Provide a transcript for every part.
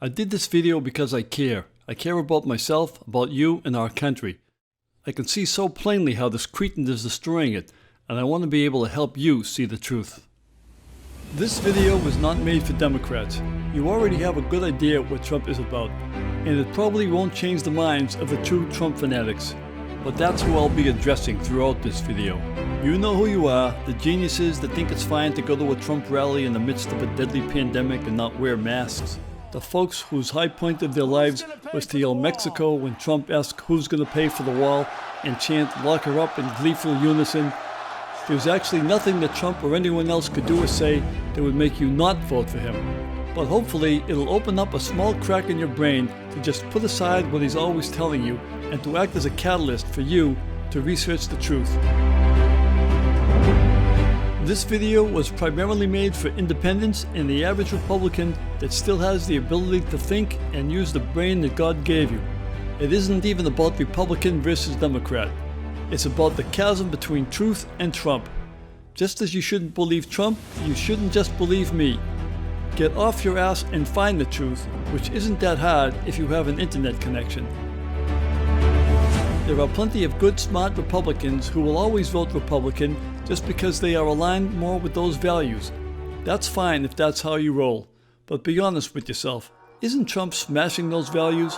I did this video because I care. I care about myself, about you, and our country. I can see so plainly how this cretin is destroying it, and I want to be able to help you see the truth. This video was not made for Democrats. You already have a good idea what Trump is about, and it probably won't change the minds of the true Trump fanatics. But that's who I'll be addressing throughout this video. You know who you are, the geniuses that think it's fine to go to a Trump rally in the midst of a deadly pandemic and not wear masks. The folks whose high point of their lives was to yell Mexico when Trump asked who's going to pay for the wall and chant lock her up in gleeful unison. There's actually nothing that Trump or anyone else could do or say that would make you not vote for him. But hopefully it'll open up a small crack in your brain to just put aside what he's always telling you and to act as a catalyst for you to research the truth. This video was primarily made for independents and the average Republican that still has the ability to think and use the brain that God gave you. It isn't even about Republican versus Democrat. It's about the chasm between truth and Trump. Just as you shouldn't believe Trump, you shouldn't just believe me. Get off your ass and find the truth, which isn't that hard if you have an internet connection. There are plenty of good, smart Republicans who will always vote Republican just because they are aligned more with those values. That's fine if that's how you roll, but be honest with yourself. Isn't Trump smashing those values?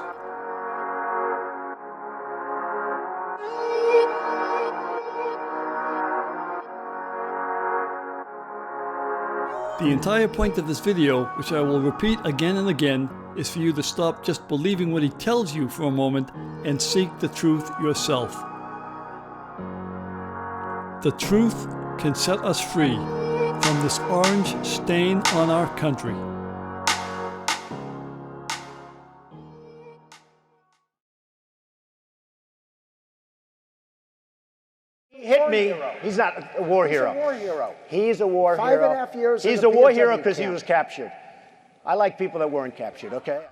The entire point of this video, which I will repeat again and again, is for you to stop just believing what he tells you for a moment and seek the truth yourself. The truth can set us free from this orange stain on our country. He hit me. He's not a war hero. He's a war hero. He's a war hero. 5.5 years. He's a war hero because he was captured. I like people that weren't captured, okay?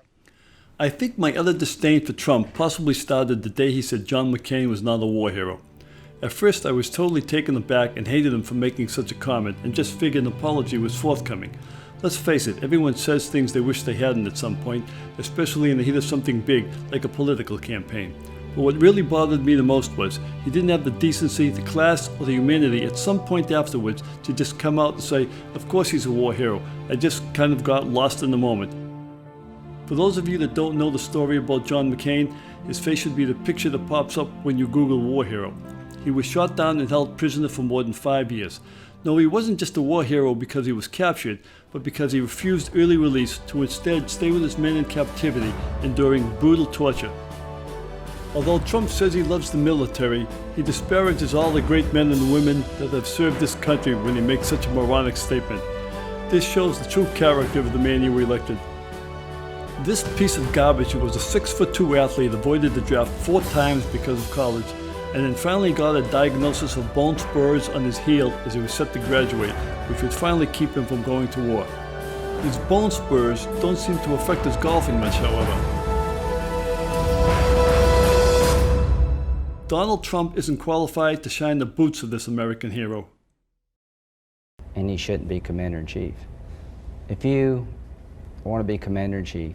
I think my utter disdain for Trump possibly started the day he said John McCain was not a war hero. At first I was totally taken aback and hated him for making such a comment and just figured an apology was forthcoming. Let's face it, everyone says things they wish they hadn't at some point, especially in the heat of something big like a political campaign. But what really bothered me the most was he didn't have the decency, the class, or the humanity at some point afterwards to just come out and say, of course he's a war hero. I just kind of got lost in the moment. For those of you that don't know the story about John McCain, his face should be the picture that pops up when you Google war hero. He was shot down and held prisoner for more than 5 years. No, he wasn't just a war hero because he was captured, but because he refused early release to instead stay with his men in captivity, enduring brutal torture. Although Trump says he loves the military, he disparages all the great men and women that have served this country when he makes such a moronic statement. This shows the true character of the man you elected. This piece of garbage who was a 6'2" athlete avoided the draft 4 times because of college, and then finally got a diagnosis of bone spurs on his heel as he was set to graduate, which would finally keep him from going to war. These bone spurs don't seem to affect his golfing much, however. Donald Trump isn't qualified to shine the boots of this American hero. And he shouldn't be Commander-in-Chief. If you want to be Commander-in-Chief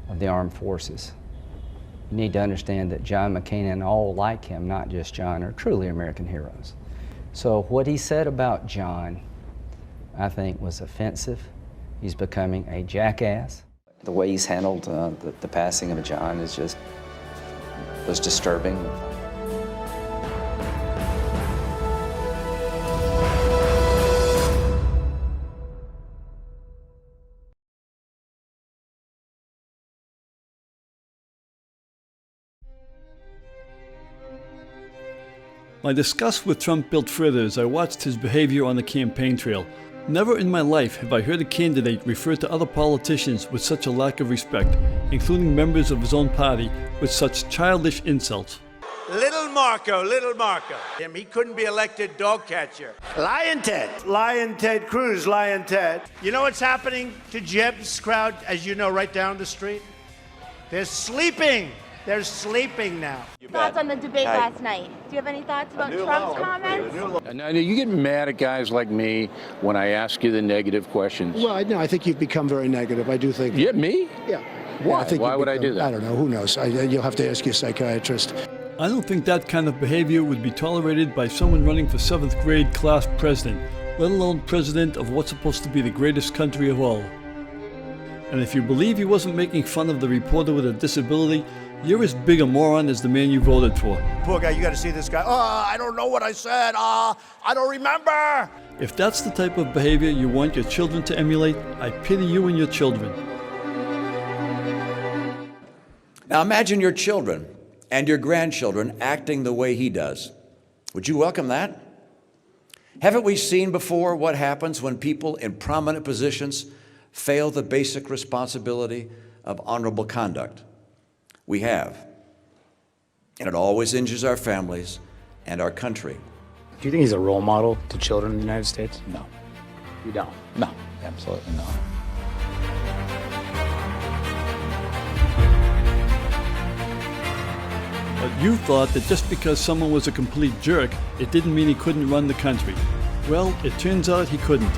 of the Armed Forces, you need to understand that John McCain and all like him, not just John, are truly American heroes. So what he said about John, I think, was offensive. He's becoming a jackass. The way he's handled the passing of John was disturbing. My disgust with Trump built further as I watched his behavior on the campaign trail. Never in my life have I heard a candidate refer to other politicians with such a lack of respect, including members of his own party, with such childish insults. Little Marco. He couldn't be elected dog catcher. Lion Ted Cruz, Lion Ted. You know what's happening to Jeb's crowd, as you know, right down the street? They're sleeping. They're sleeping now. Thoughts on the debate last night? Do you have any thoughts about Trump's comments? And you get mad at guys like me when I ask you the negative questions. Well, no, I think you've become very negative. I do think. Yeah, me? Yeah. Why? Yeah, Why would I do that? I don't know. Who knows? You'll have to ask your psychiatrist. I don't think that kind of behavior would be tolerated by someone running for 7th grade class president, let alone president of what's supposed to be the greatest country of all. And if you believe he wasn't making fun of the reporter with a disability, you're as big a moron as the man you voted for. Poor guy, you got to see this guy. Oh, I don't know what I said. I don't remember. If that's the type of behavior you want your children to emulate, I pity you and your children. Now imagine your children and your grandchildren acting the way he does. Would you welcome that? Haven't we seen before what happens when people in prominent positions fail the basic responsibility of honorable conduct? We have. And it always injures our families and our country. Do you think he's a role model to children in the United States? No. You don't? No, absolutely not. But you thought that just because someone was a complete jerk, it didn't mean he couldn't run the country. Well, it turns out he couldn't.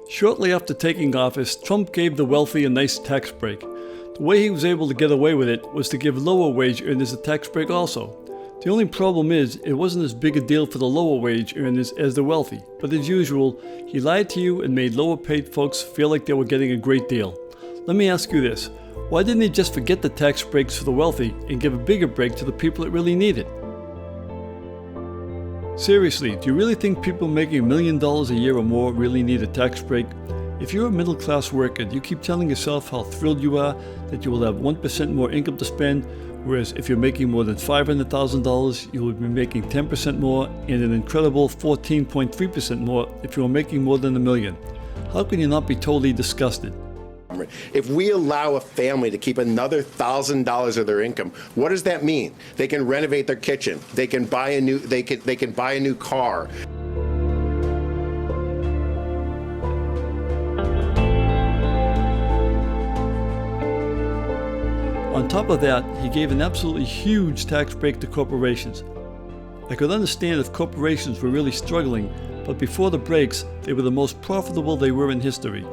Shortly after taking office, Trump gave the wealthy a nice tax break. The way he was able to get away with it was to give lower wage earners a tax break also. The only problem is, it wasn't as big a deal for the lower wage earners as the wealthy, but as usual, he lied to you and made lower paid folks feel like they were getting a great deal. Let me ask you this, why didn't he just forget the tax breaks for the wealthy and give a bigger break to the people that really need it? Seriously, do you really think people making $1 million a year or more really need a tax break? If you're a middle-class worker, do you keep telling yourself how thrilled you are that you will have 1% more income to spend, whereas if you're making more than $500,000, you will be making 10% more and an incredible 14.3% more if you're making more than $1 million? How can you not be totally disgusted? If we allow a family to keep another $1,000 of their income, what does that mean? They can renovate their kitchen. They can buy a new car. On top of that, he gave an absolutely huge tax break to corporations. I could understand if corporations were really struggling, but before the breaks, they were the most profitable they were in history.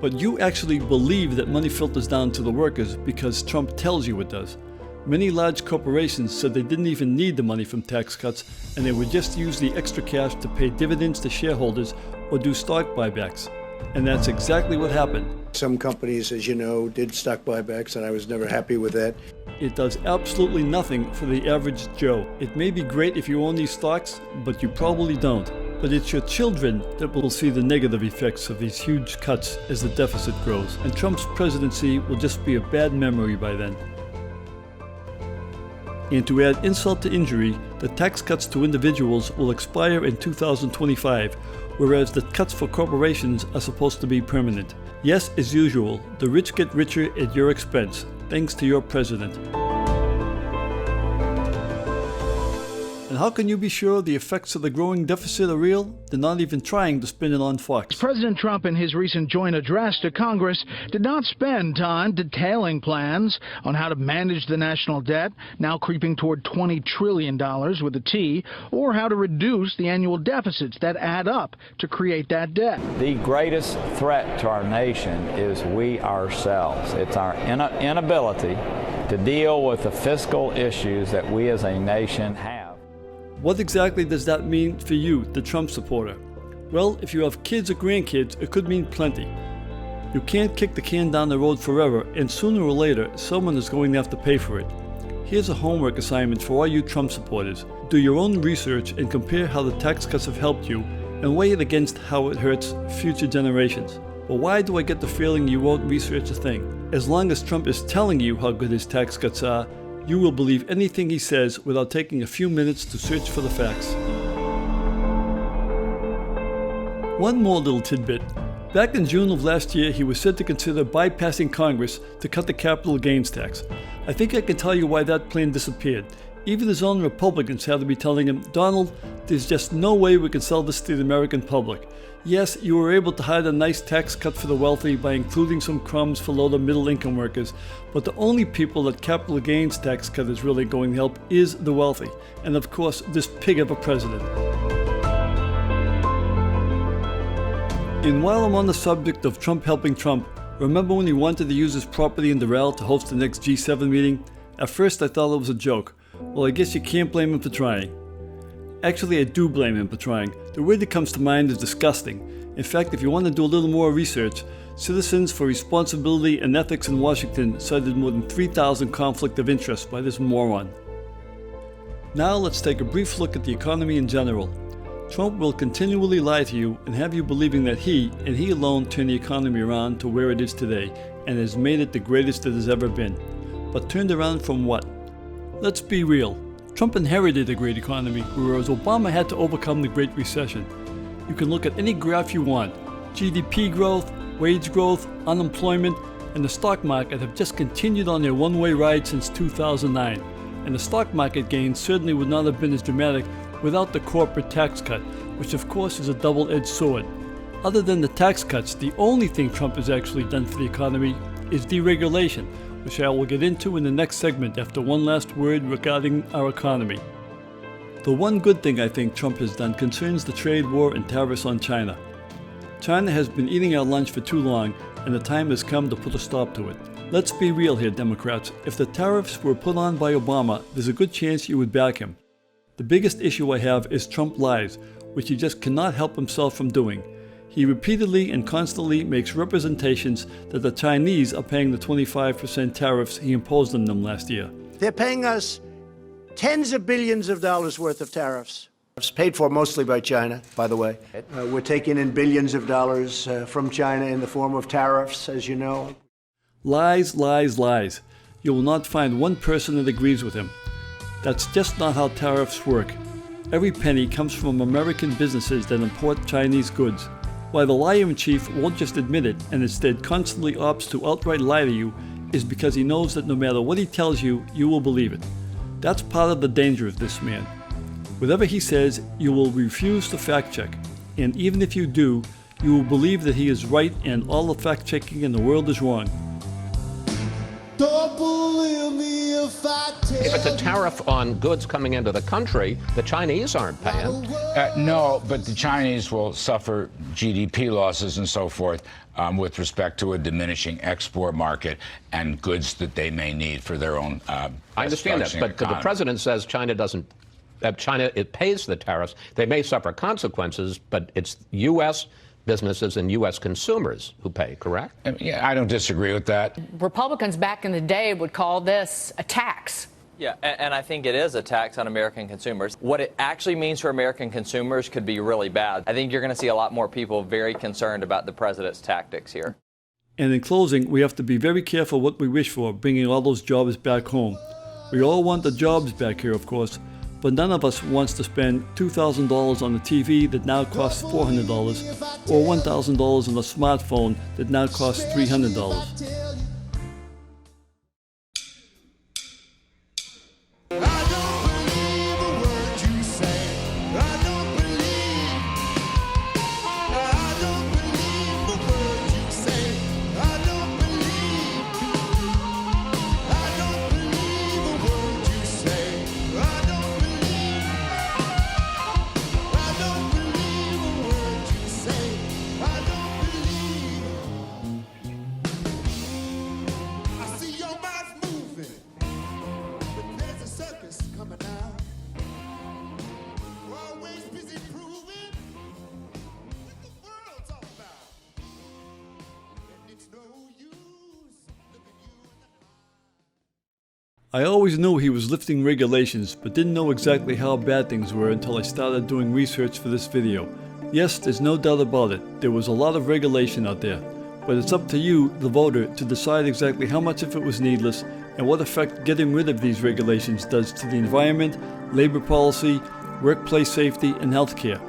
But you actually believe that money filters down to the workers because Trump tells you it does. Many large corporations said they didn't even need the money from tax cuts and they would just use the extra cash to pay dividends to shareholders or do stock buybacks. And that's exactly what happened. Some companies, as you know, did stock buybacks, and I was never happy with that. It does absolutely nothing for the average Joe. It may be great if you own these stocks, but you probably don't. But it's your children that will see the negative effects of these huge cuts as the deficit grows, and Trump's presidency will just be a bad memory by then. And to add insult to injury, the tax cuts to individuals will expire in 2025, whereas the cuts for corporations are supposed to be permanent. Yes, as usual, the rich get richer at your expense, thanks to your president. And how can you be sure the effects of the growing deficit are real? They're not even trying to spin it on Fox. President Trump, in his recent joint address to Congress, did not spend time detailing plans on how to manage the national debt, now creeping toward $20 trillion with a T, or how to reduce the annual deficits that add up to create that debt. The greatest threat to our nation is we ourselves. It's our inability to deal with the fiscal issues that we as a nation have. What exactly does that mean for you, the Trump supporter? Well, if you have kids or grandkids, it could mean plenty. You can't kick the can down the road forever, and sooner or later, someone is going to have to pay for it. Here's a homework assignment for all you Trump supporters. Do your own research and compare how the tax cuts have helped you, and weigh it against how it hurts future generations. But why do I get the feeling you won't research a thing? As long as Trump is telling you how good his tax cuts are, you will believe anything he says without taking a few minutes to search for the facts. One more little tidbit. Back in June of last year, he was said to consider bypassing Congress to cut the capital gains tax. I think I can tell you why that plan disappeared. Even his own Republicans had to be telling him, Donald, there's just no way we can sell this to the American public. Yes, you were able to hide a nice tax cut for the wealthy by including some crumbs for low to middle income workers, but the only people that capital gains tax cut is really going to help is the wealthy, and of course this pig of a president. And while I'm on the subject of Trump helping Trump, remember when he wanted to use his property in Doral to host the next G7 meeting? At first I thought it was a joke. Well, I guess you can't blame him for trying. Actually, I do blame him for trying. The word that comes to mind is disgusting. In fact, if you want to do a little more research, Citizens for Responsibility and Ethics in Washington cited more than 3,000 conflict of interest by this moron. Now let's take a brief look at the economy in general. Trump will continually lie to you and have you believing that he, and he alone, turned the economy around to where it is today and has made it the greatest it has ever been. But turned around from what? Let's be real. Trump inherited a great economy, whereas Obama had to overcome the Great Recession. You can look at any graph you want. GDP growth, wage growth, unemployment, and the stock market have just continued on their one-way ride since 2009. And the stock market gains certainly would not have been as dramatic without the corporate tax cut, which of course is a double-edged sword. Other than the tax cuts, the only thing Trump has actually done for the economy is deregulation, which I will get into in the next segment after one last word regarding our economy. The one good thing I think Trump has done concerns the trade war and tariffs on China. China has been eating our lunch for too long, and the time has come to put a stop to it. Let's be real here, Democrats. If the tariffs were put on by Obama, there's a good chance you would back him. The biggest issue I have is Trump lies, which he just cannot help himself from doing. He repeatedly and constantly makes representations that the Chinese are paying the 25% tariffs he imposed on them last year. They're paying us tens of billions of dollars worth of tariffs. It's paid for mostly by China, by the way. We're taking in billions of dollars from China in the form of tariffs, as you know. Lies, lies, lies. You will not find one person that agrees with him. That's just not how tariffs work. Every penny comes from American businesses that import Chinese goods. Why the liar-in-chief won't just admit it and instead constantly opts to outright lie to you is because he knows that no matter what he tells you, you will believe it. That's part of the danger of this man. Whatever he says, you will refuse to fact-check. And even if you do, you will believe that he is right and all the fact-checking in the world is wrong. Don't believe me if I tell you. If it's a tariff on goods coming into the country, the Chinese aren't paying. No, but the Chinese will suffer GDP losses and so forth with respect to a diminishing export market and goods that they may need for their own I understand that, but the president says China doesn't. China, it pays the tariffs. They may suffer consequences, but it's U.S. businesses and U.S. consumers who pay, correct? Yeah, I don't disagree with that. Republicans back in the day would call this a tax. Yeah, and I think it is a tax on American consumers. What it actually means for American consumers could be really bad. I think you're going to see a lot more people very concerned about the president's tactics here. And in closing, we have to be very careful what we wish for, bringing all those jobs back home. We all want the jobs back here, of course, but none of us wants to spend $2,000 on a TV that now costs $400 or $1,000 on a smartphone that now costs $300. I always knew he was lifting regulations, but didn't know exactly how bad things were until I started doing research for this video. Yes, there's no doubt about it, there was a lot of regulation out there, but it's up to you, the voter, to decide exactly how much of it was needless and what effect getting rid of these regulations does to the environment, labor policy, workplace safety, and healthcare.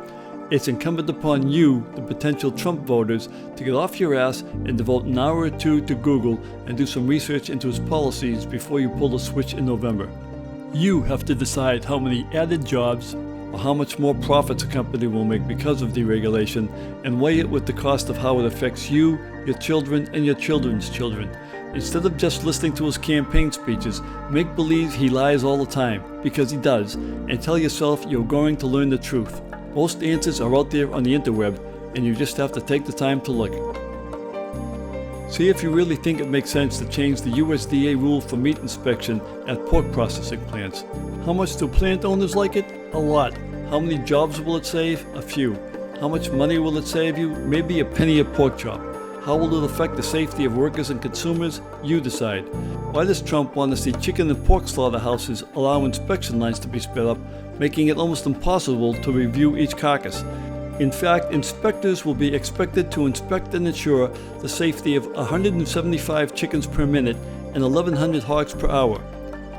It's incumbent upon you, the potential Trump voters, to get off your ass and devote an hour or two to Google and do some research into his policies before you pull the switch in November. You have to decide how many added jobs or how much more profits a company will make because of deregulation, and weigh it with the cost of how it affects you, your children, and your children's children. Instead of just listening to his campaign speeches, make believe he lies all the time, because he does, and tell yourself you're going to learn the truth. Most answers are out there on the interweb, and you just have to take the time to look. See if you really think it makes sense to change the USDA rule for meat inspection at pork processing plants. How much do plant owners like it? A lot. How many jobs will it save? A few. How much money will it save you? Maybe a penny a pork chop. How will it affect the safety of workers and consumers? You decide. Why does Trump want to see chicken and pork slaughterhouses allow inspection lines to be sped up, making it almost impossible to review each carcass? In fact, inspectors will be expected to inspect and ensure the safety of 175 chickens per minute and 1,100 hogs per hour.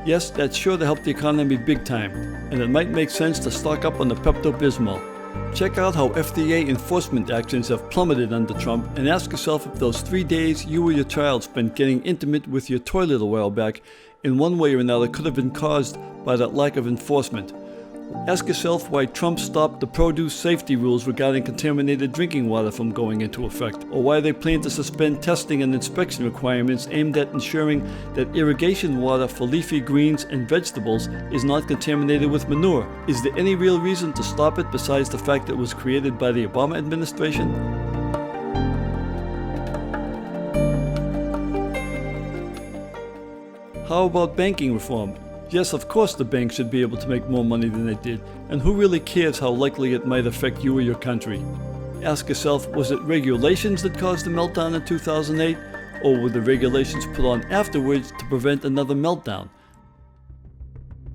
Yes, that's sure to help the economy big time, and it might make sense to stock up on the Pepto-Bismol. Check out how FDA enforcement actions have plummeted under Trump, and ask yourself if those 3 days you or your child spent getting intimate with your toilet a while back in one way or another could have been caused by that lack of enforcement. Ask yourself why Trump stopped the produce safety rules regarding contaminated drinking water from going into effect, or why they plan to suspend testing and inspection requirements aimed at ensuring that irrigation water for leafy greens and vegetables is not contaminated with manure. Is there any real reason to stop it besides the fact that it was created by the Obama administration? How about banking reform? Yes, of course the banks should be able to make more money than they did, and who really cares how likely it might affect you or your country? Ask yourself, was it regulations that caused the meltdown in 2008, or were the regulations put on afterwards to prevent another meltdown?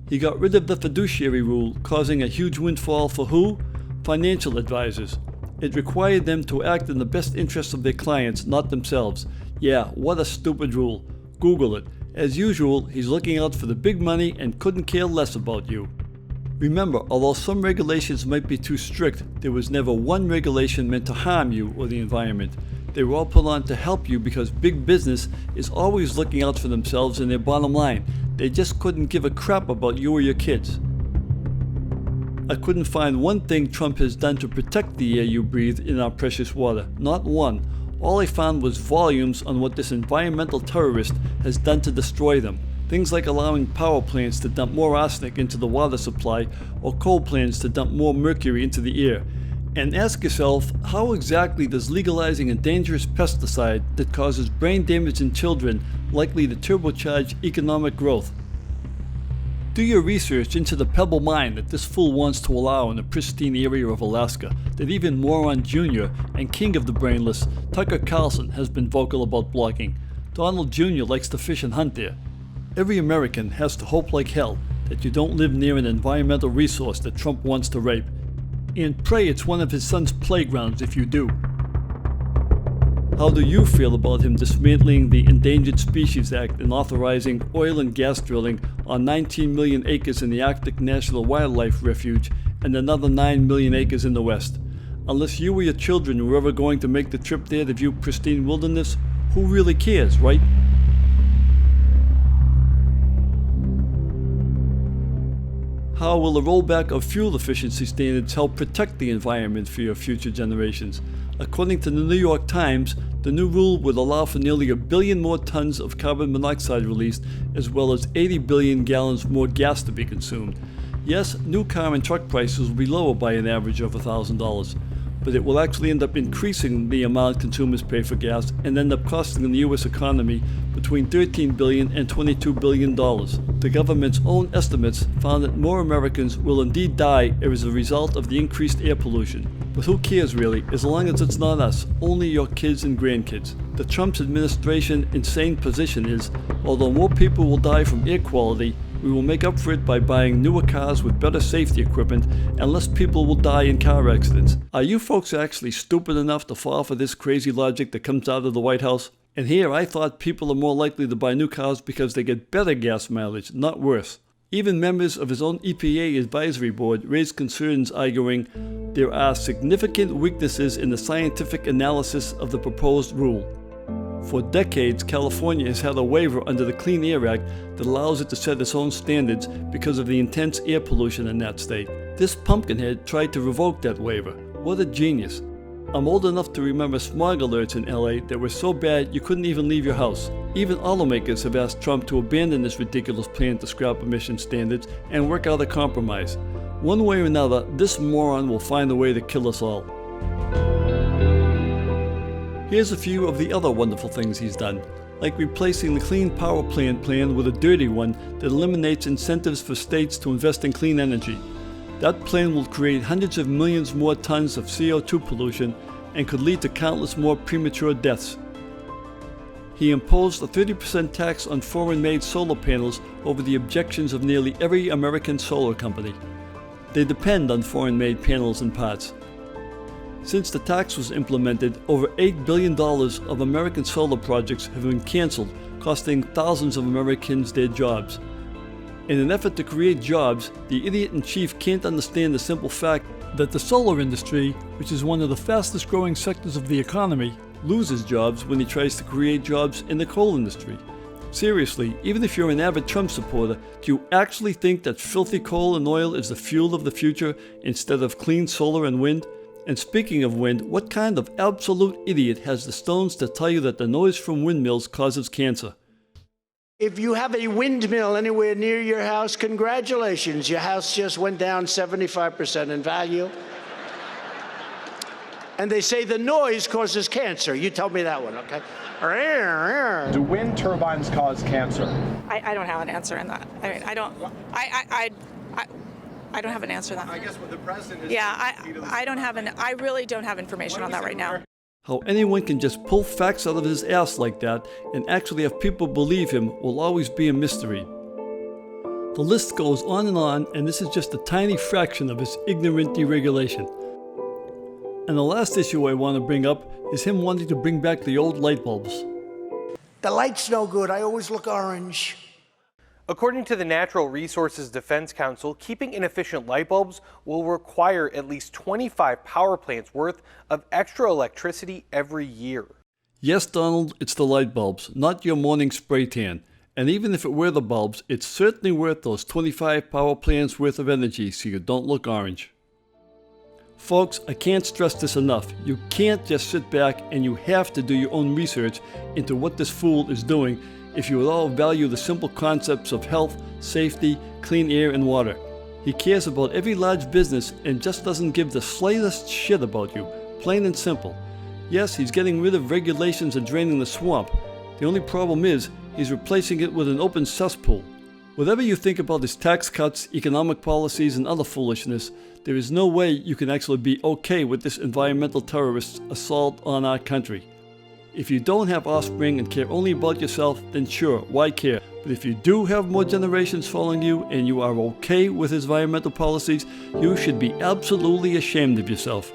He got rid of the fiduciary rule, causing a huge windfall for who? Financial advisors. It required them to act in the best interests of their clients, not themselves. Yeah, what a stupid rule. Google it. As usual, he's looking out for the big money and couldn't care less about you. Remember, although some regulations might be too strict, there was never one regulation meant to harm you or the environment. They were all put on to help you because big business is always looking out for themselves and their bottom line. They just couldn't give a crap about you or your kids. I couldn't find one thing Trump has done to protect the air you breathe in our precious water. Not one. All I found was volumes on what this environmental terrorist has done to destroy them. Things like allowing power plants to dump more arsenic into the water supply, or coal plants to dump more mercury into the air. And ask yourself, how exactly does legalizing a dangerous pesticide that causes brain damage in children likely to turbocharge economic growth? Do your research into the pebble mine that this fool wants to allow in the pristine area of Alaska that even Moron Jr. and king of the brainless, Tucker Carlson, has been vocal about blocking. Donald Jr. likes to fish and hunt there. Every American has to hope like hell that you don't live near an environmental resource that Trump wants to rape. And pray it's one of his son's playgrounds if you do. How do you feel about him dismantling the Endangered Species Act and authorizing oil and gas drilling on 19 million acres in the Arctic National Wildlife Refuge and another 9 million acres in the West? Unless you or your children were ever going to make the trip there to view pristine wilderness, who really cares, right? How will the rollback of fuel efficiency standards help protect the environment for your future generations? According to the New York Times, the new rule would allow for nearly 1 billion more tons of carbon monoxide released, as well as 80 billion gallons more gas to be consumed. Yes, new car and truck prices will be lower by an average of $1,000, but it will actually end up increasing the amount consumers pay for gas and end up costing the U.S. economy between $13 billion and $22 billion. The government's own estimates found that more Americans will indeed die as a result of the increased air pollution. But who cares really, as long as it's not us, only your kids and grandkids. The Trump administration insane position is, although more people will die from air quality, we will make up for it by buying newer cars with better safety equipment, and less people will die in car accidents. Are you folks actually stupid enough to fall for this crazy logic that comes out of the White House? And here I thought people are more likely to buy new cars because they get better gas mileage, not worse. Even members of his own EPA advisory board raised concerns, arguing there are significant weaknesses in the scientific analysis of the proposed rule. For decades, California has had a waiver under the Clean Air Act that allows it to set its own standards because of the intense air pollution in that state. This pumpkinhead tried to revoke that waiver. What a genius. I'm old enough to remember smog alerts in LA that were so bad you couldn't even leave your house. Even automakers have asked Trump to abandon this ridiculous plan to scrap emission standards and work out a compromise. One way or another, this moron will find a way to kill us all. Here's a few of the other wonderful things he's done, like replacing the Clean Power Plant plan with a dirty one that eliminates incentives for states to invest in clean energy. That plan will create hundreds of millions more tons of CO2 pollution and could lead to countless more premature deaths. He imposed a 30% tax on foreign-made solar panels over the objections of nearly every American solar company. They depend on foreign-made panels and parts. Since the tax was implemented, over $8 billion of American solar projects have been canceled, costing thousands of Americans their jobs. In an effort to create jobs, the idiot-in-chief can't understand the simple fact that the solar industry, which is one of the fastest growing sectors of the economy, loses jobs when he tries to create jobs in the coal industry. Seriously, even if you're an avid Trump supporter, do you actually think that filthy coal and oil is the fuel of the future instead of clean solar and wind? And speaking of wind, what kind of absolute idiot has the stones to tell you that the noise from windmills causes cancer? If you have a windmill anywhere near your house, congratulations. Your house just went down 75% in value. And they say the noise causes cancer. You told me that one, okay? Do wind turbines cause cancer? I don't have an answer on that. I mean, I don't have an answer on that. I guess what the president is... Yeah, I really don't have information on that right now. How anyone can just pull facts out of his ass like that and actually have people believe him will always be a mystery. The list goes on, and this is just a tiny fraction of his ignorant deregulation. And the last issue I want to bring up is him wanting to bring back the old light bulbs. The light's no good. I always look orange. According to the Natural Resources Defense Council, keeping inefficient light bulbs will require at least 25 power plants worth of extra electricity every year. Yes, Donald, it's the light bulbs, not your morning spray tan. And even if it were the bulbs, it's certainly worth those 25 power plants worth of energy so you don't look orange. Folks, I can't stress this enough. You can't just sit back, and you have to do your own research into what this fool is doing if you at all value the simple concepts of health, safety, clean air, and water. He cares about every large business and just doesn't give the slightest shit about you, plain and simple. Yes, he's getting rid of regulations and draining the swamp. The only problem is, he's replacing it with an open cesspool. Whatever you think about his tax cuts, economic policies, and other foolishness, there is no way you can actually be okay with this environmental terrorist's assault on our country. If you don't have offspring and care only about yourself, then sure, why care? But if you do have more generations following you and you are okay with his environmental policies, you should be absolutely ashamed of yourself.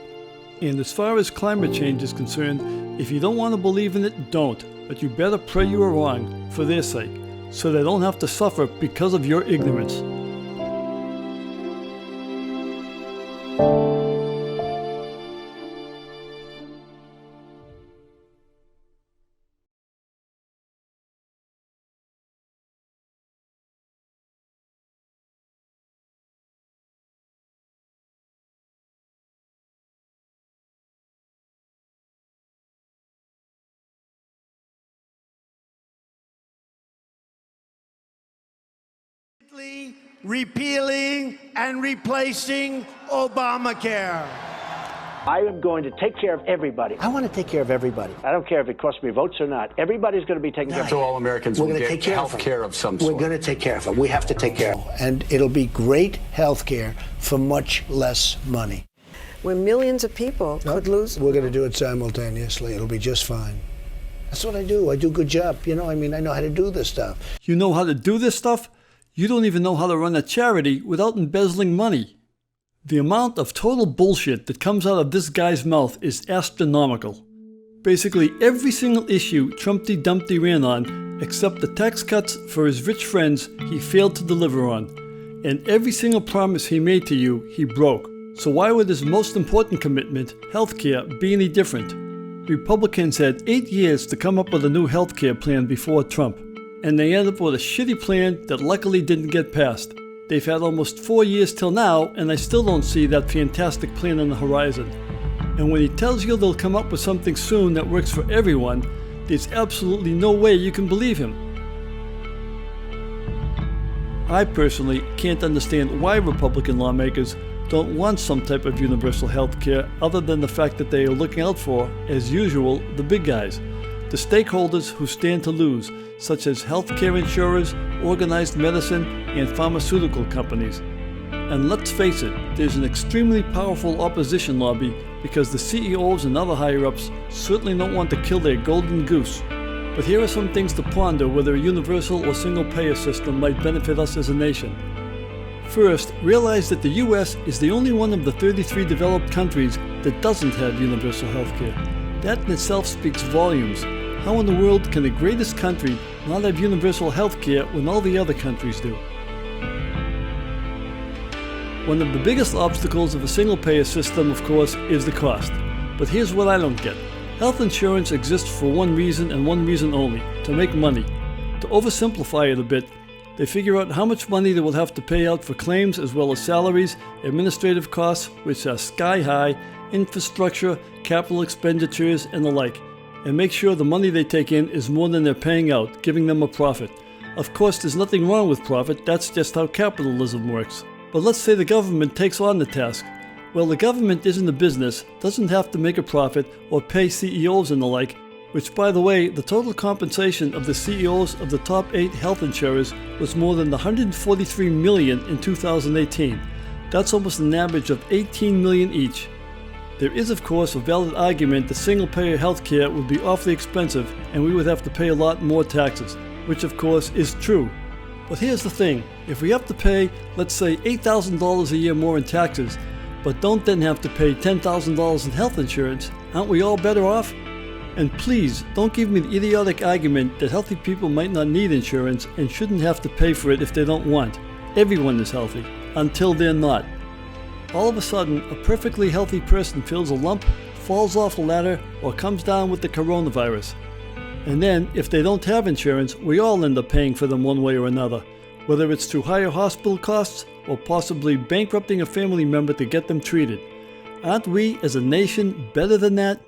And as far as climate change is concerned, if you don't want to believe in it, don't. But you better pray you are wrong, for their sake, so they don't have to suffer because of your ignorance. Repealing and replacing Obamacare. I am going to take care of everybody. I want to take care of everybody. I don't care if it costs me votes or not. Everybody's going to be taken care of. So all Americans will get health care of some sort. We're going to take care of them. We have to take care of them. And it'll be great health care for much less money. Where millions of people could lose. We're going to do it simultaneously. It'll be just fine. That's what I do. I do a good job. You know, I mean, I know how to do this stuff. You know how to do this stuff? You don't even know how to run a charity without embezzling money. The amount of total bullshit that comes out of this guy's mouth is astronomical. Basically every single issue Trumpty Dumpty ran on, except the tax cuts for his rich friends, he failed to deliver on. and every single promise he made to you, he broke. So why would his most important commitment, healthcare, be any different? Republicans had 8 years to come up with a new healthcare plan before Trump, and they ended up with a shitty plan that luckily didn't get passed. They've had almost 4 years till now, and I still don't see that fantastic plan on the horizon. And when he tells you they'll come up with something soon that works for everyone, there's absolutely no way you can believe him. I personally can't understand why Republican lawmakers don't want some type of universal health care other than the fact that they are looking out for, as usual, the big guys, the stakeholders who stand to lose, such as healthcare insurers, organized medicine, and pharmaceutical companies. And let's face it, there's an extremely powerful opposition lobby because the CEOs and other higher-ups certainly don't want to kill their golden goose. But here are some things to ponder whether a universal or single-payer system might benefit us as a nation. First, realize that the US is the only one of the 33 developed countries that doesn't have universal health care. That in itself speaks volumes. How in the world can the greatest country not have universal health care when all the other countries do? One of the biggest obstacles of a single-payer system, of course, is the cost. But here's what I don't get. Health insurance exists for one reason and one reason only, to make money. To oversimplify it a bit, they figure out how much money they will have to pay out for claims as well as salaries, administrative costs, which are sky high, infrastructure, capital expenditures, and the like, and make sure the money they take in is more than they're paying out, giving them a profit. Of course, there's nothing wrong with profit, that's just how capitalism works. But let's say the government takes on the task. Well, the government isn't a business, doesn't have to make a profit or pay CEOs and the like, which, by the way, the total compensation of the CEOs of the top 8 health insurers was more than $143 million in 2018. That's almost an average of $18 million each. There is, of course, a valid argument that single-payer health care would be awfully expensive and we would have to pay a lot more taxes, which of course is true. But here's the thing, if we have to pay, let's say, $8,000 a year more in taxes, but don't then have to pay $10,000 in health insurance, aren't we all better off? And please, don't give me the idiotic argument that healthy people might not need insurance and shouldn't have to pay for it if they don't want. Everyone is healthy, until they're not. All of a sudden, a perfectly healthy person feels a lump, falls off a ladder, or comes down with the coronavirus. And then, if they don't have insurance, we all end up paying for them one way or another, whether it's through higher hospital costs or possibly bankrupting a family member to get them treated. Aren't we, as a nation, better than that?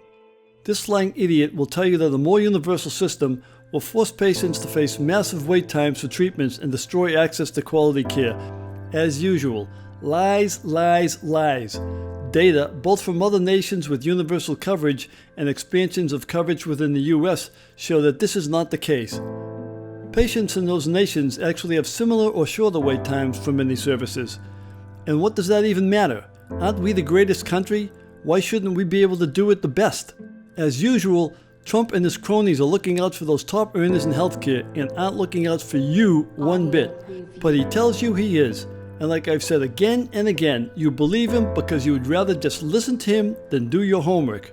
This lying idiot will tell you that a more universal system will force patients to face massive wait times for treatments and destroy access to quality care. As usual, lies, lies, lies. Data, both from other nations with universal coverage and expansions of coverage within the US, show that this is not the case. Patients in those nations actually have similar or shorter wait times for many services. And what does that even matter? Aren't we the greatest country? Why shouldn't we be able to do it the best? As usual, Trump and his cronies are looking out for those top earners in healthcare and aren't looking out for you one bit. But he tells you he is. And like I've said again and again, you believe him because you would rather just listen to him than do your homework.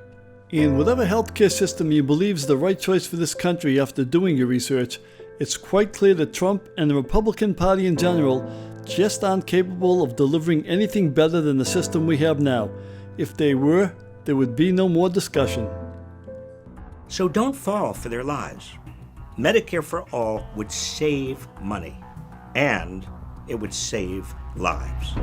In whatever healthcare system you believe is the right choice for this country after doing your research, it's quite clear that Trump and the Republican Party in general just aren't capable of delivering anything better than the system we have now. If they were, there would be no more discussion. So don't fall for their lies. Medicare for all would save money, and it would save lives.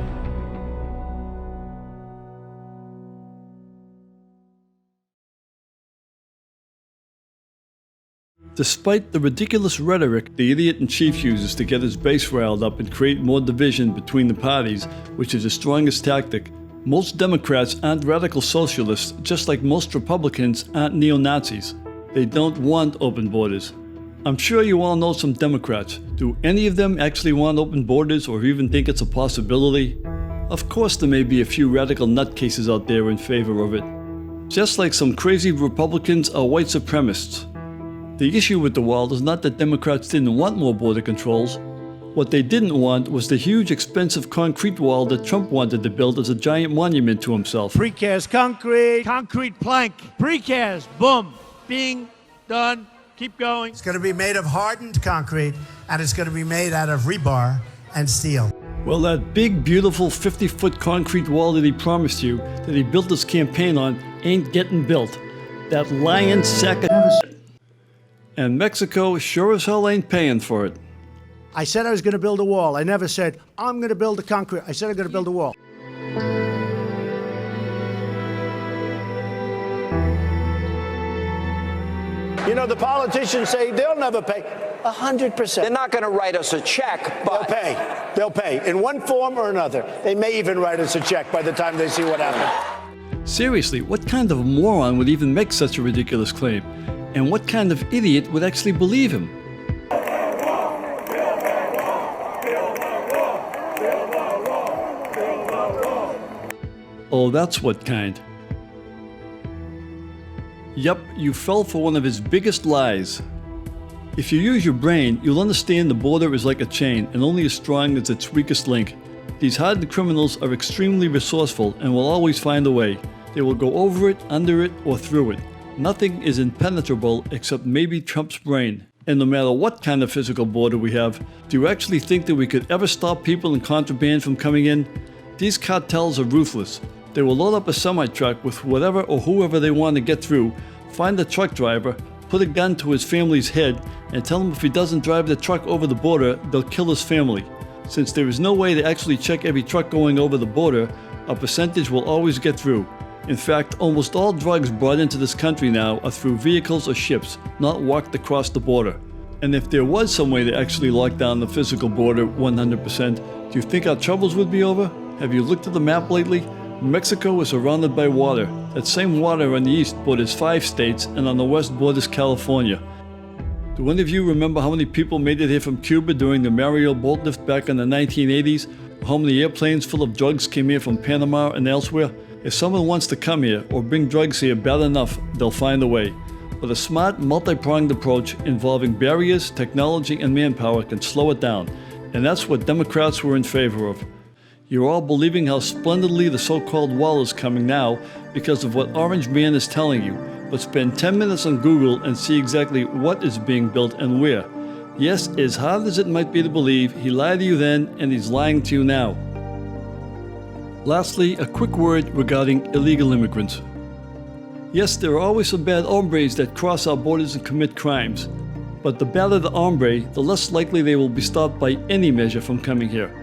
Despite the ridiculous rhetoric the idiot-in-chief uses to get his base riled up and create more division between the parties, which is his strongest tactic, most Democrats aren't radical socialists, just like most Republicans aren't neo-Nazis. They don't want open borders. I'm sure you all know some Democrats. Do any of them actually want open borders or even think it's a possibility? Of course there may be a few radical nutcases out there in favor of it. Just like some crazy Republicans are white supremacists. The issue with the wall is not that Democrats didn't want more border controls. What they didn't want was the huge expensive concrete wall that Trump wanted to build as a giant monument to himself. Precast concrete plank, precast, boom, being done. Keep going. It's going to be made of hardened concrete, and it's going to be made out of rebar and steel. Well, that big, beautiful 50-foot concrete wall that he promised you, that he built his campaign on, ain't getting built. That lying sack of shit. And Mexico sure as hell ain't paying for it. I said I was going to build a wall. I never said, I'm going to build a concrete. I said I'm going to build a wall. You know, the politicians say they'll never pay. 100%. They're not going to write us a check, but... They'll pay. They'll pay. In one form or another. They may even write us a check by the time they see what happened. Seriously, what kind of moron would even make such a ridiculous claim? And what kind of idiot would actually believe him? Oh, that's what kind. Yep, you fell for one of his biggest lies. If you use your brain, you'll understand the border is like a chain and only as strong as its weakest link. These hardened criminals are extremely resourceful and will always find a way. They will go over it, under it, or through it. Nothing is impenetrable except maybe Trump's brain. And no matter what kind of physical border we have, do you actually think that we could ever stop people in contraband from coming in? These cartels are ruthless. They will load up a semi-truck with whatever or whoever they want to get through, find the truck driver, put a gun to his family's head, and tell him if he doesn't drive the truck over the border, they'll kill his family. Since there is no way to actually check every truck going over the border, a percentage will always get through. In fact, almost all drugs brought into this country now are through vehicles or ships, not walked across the border. And if there was some way to actually lock down the physical border 100%, do you think our troubles would be over? Have you looked at the map lately? Mexico is surrounded by water. That same water on the east borders 5 states and on the west borders California. Do any of you remember how many people made it here from Cuba during the Mario boat lift back in the 1980s? Or how many airplanes full of drugs came here from Panama and elsewhere? If someone wants to come here or bring drugs here bad enough, they'll find a way. But a smart, multi-pronged approach involving barriers, technology, and manpower can slow it down. And that's what Democrats were in favor of. You're all believing how splendidly the so-called wall is coming now because of what Orange Man is telling you, but spend 10 minutes on Google and see exactly what is being built and where. Yes, as hard as it might be to believe, he lied to you then and he's lying to you now. Lastly, a quick word regarding illegal immigrants. Yes, there are always some bad hombres that cross our borders and commit crimes, but the badder the hombre, the less likely they will be stopped by any measure from coming here.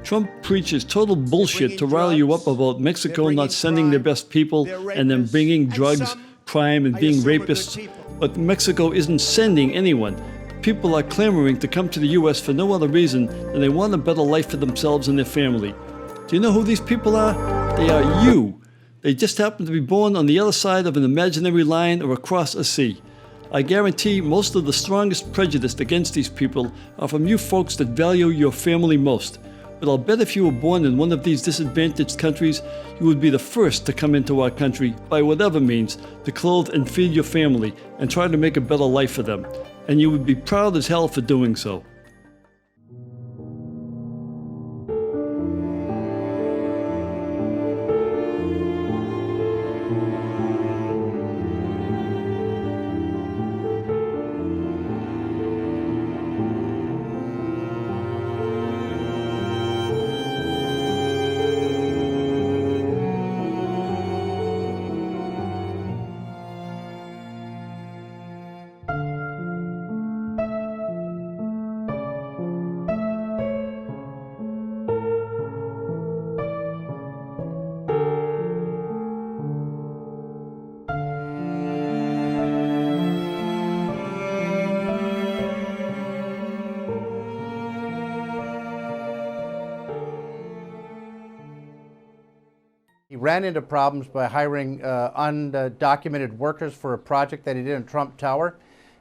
Trump preaches total bullshit to rile you up about Mexico not sending their best people and then bringing drugs, crime, and being rapists. But Mexico isn't sending anyone. People are clamoring to come to the U.S. for no other reason than they want a better life for themselves and their family. Do you know who these people are? They are you. They just happen to be born on the other side of an imaginary line or across a sea. I guarantee most of the strongest prejudice against these people are from you folks that value your family most. But I'll bet if you were born in one of these disadvantaged countries, you would be the first to come into our country, by whatever means, to clothe and feed your family and try to make a better life for them. And you would be proud as hell for doing so. He ran into problems by hiring undocumented workers for a project that he did in Trump Tower.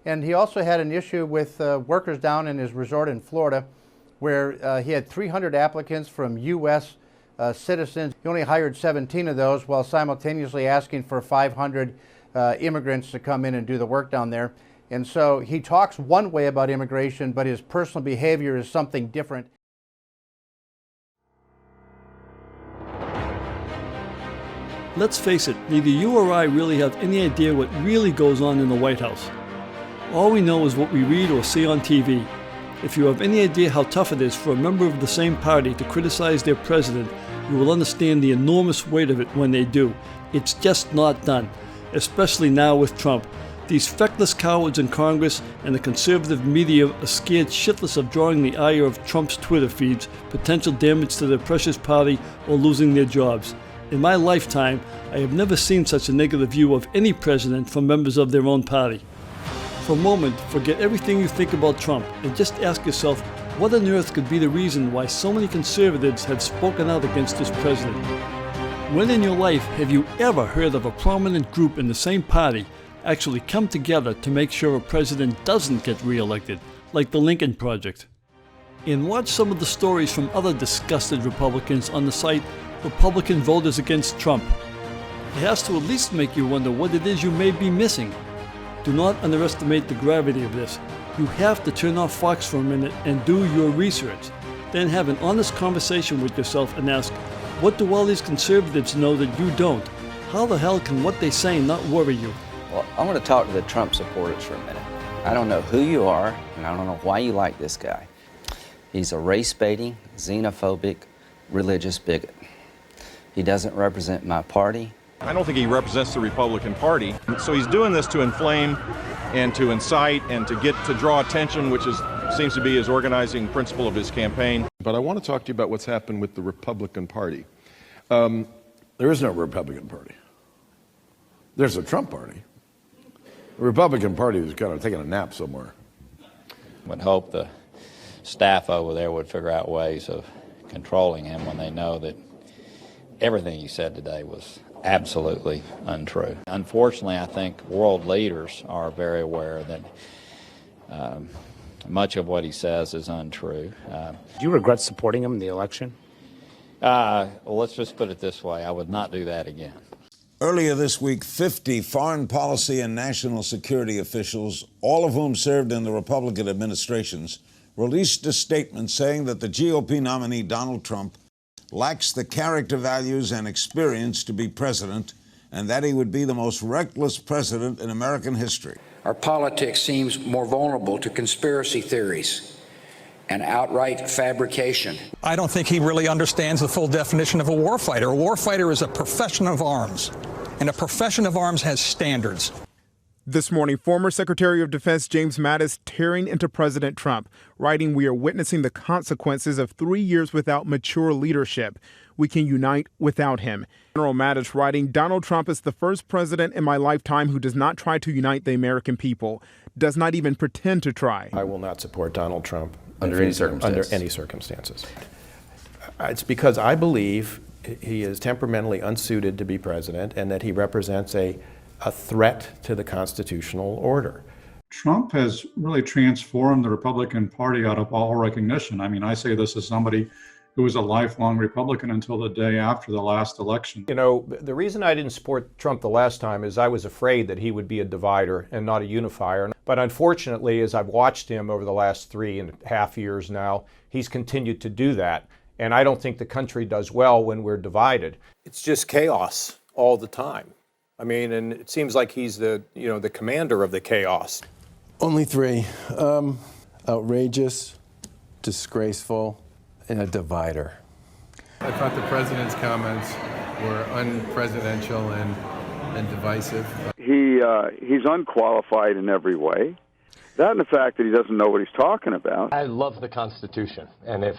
And he also had an issue with workers down in his resort in Florida where he had 300 applicants from U.S. Citizens. He only hired 17 of those while simultaneously asking for 500 immigrants to come in and do the work down there. And so he talks one way about immigration, but his personal behavior is something different. Let's face it, neither you or I really have any idea what really goes on in the White House. All we know is what we read or see on TV. If you have any idea how tough it is for a member of the same party to criticize their president, you will understand the enormous weight of it when they do. It's just not done, especially now with Trump. These feckless cowards in Congress and the conservative media are scared shitless of drawing the ire of Trump's Twitter feeds, potential damage to their precious party, or losing their jobs. In my lifetime, I have never seen such a negative view of any president from members of their own party. For a moment, forget everything you think about Trump and just ask yourself, what on earth could be the reason why so many conservatives have spoken out against this president? When in your life have you ever heard of a prominent group in the same party actually come together to make sure a president doesn't get reelected, like the Lincoln Project? And watch some of the stories from other disgusted Republicans on the site Republican Voters Against Trump. It has to at least make you wonder what it is you may be missing. Do not underestimate the gravity of this. You have to turn off Fox for a minute and do your research. Then have an honest conversation with yourself and ask, what do all these conservatives know that you don't? How the hell can what they say not worry you? Well, I want to talk to the Trump supporters for a minute. I don't know who you are, and I don't know why you like this guy. He's a race-baiting, xenophobic, religious bigot. He doesn't represent my party. I don't think he represents the Republican Party. So he's doing this to inflame and to incite and to draw attention, which seems to be his organizing principle of his campaign. But I want to talk to you about what's happened with the Republican Party. There is no Republican Party. There's a Trump Party. The Republican Party is kind of taking a nap somewhere. Would hope the staff over there would figure out ways of controlling him when they know that everything he said today was absolutely untrue. Unfortunately, I think world leaders are very aware that much of what he says is untrue. Do you regret supporting him in the election? Well, let's just put it this way. I would not do that again. Earlier this week, 50 foreign policy and national security officials, all of whom served in the Republican administrations, released a statement saying that the GOP nominee, Donald Trump, lacks the character, values, and experience to be president, and that he would be the most reckless president in American history. Our politics seems more vulnerable to conspiracy theories and outright fabrication. I don't think he really understands the full definition of a warfighter. A warfighter is a profession of arms, and a profession of arms has standards. This morning, former Secretary of Defense James Mattis tearing into President Trump, writing, "We are witnessing the consequences of 3 years without mature leadership. We can unite without him." General Mattis writing, "Donald Trump is the first president in my lifetime who does not try to unite the American people, does not even pretend to try." I will not support Donald Trump under any circumstances. Under any circumstances. It's because I believe he is temperamentally unsuited to be president and that he represents a threat to the constitutional order. Trump has really transformed the Republican Party out of all recognition. I mean, I say this as somebody who was a lifelong Republican until the day after the last election. You know, the reason I didn't support Trump the last time is I was afraid that he would be a divider and not a unifier. But unfortunately, as I've watched him over the last 3.5 years now, he's continued to do that. And I don't think the country does well when we're divided. It's just chaos all the time. I mean, and it seems like he's the commander of the chaos. Only 3. Outrageous, disgraceful, and a divider. I thought the president's comments were unpresidential and divisive. He's unqualified in every way. That and the fact that he doesn't know what he's talking about. I love the Constitution, and if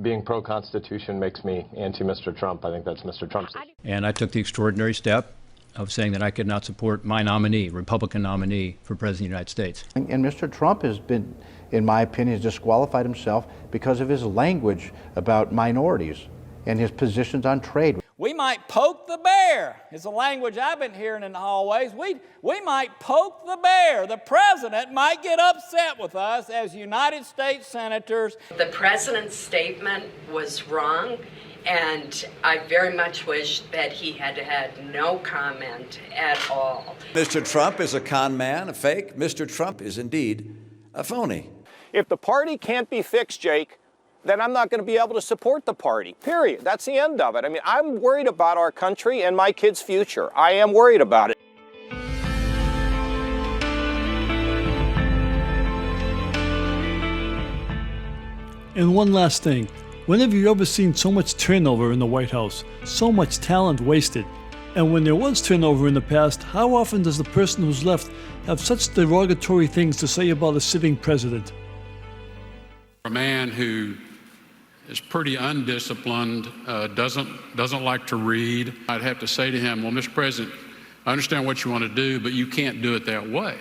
being pro-Constitution makes me anti-Mr. Trump, I think that's Mr. Trump's. And I took the extraordinary step of saying that I could not support my nominee, Republican nominee, for President of the United States. And Mr. Trump has been, in my opinion, disqualified himself because of his language about minorities and his positions on trade. We might poke the bear, is the language I've been hearing in the hallways. We might poke the bear. The president might get upset with us as United States senators. The president's statement was wrong, and I very much wish that he had had no comment at all. Mr. Trump is a con man, a fake. Mr. Trump is indeed a phony. If the party can't be fixed, Jake, then I'm not going to be able to support the party, period. That's the end of it. I mean, I'm worried about our country and my kids' future. I am worried about it. And one last thing. When have you ever seen so much turnover in the White House? So much talent wasted? And when there was turnover in the past, how often does the person who's left have such derogatory things to say about a sitting president? A man who is pretty undisciplined, doesn't like to read. I'd have to say to him, well, Mr. President, I understand what you want to do, but you can't do it that way.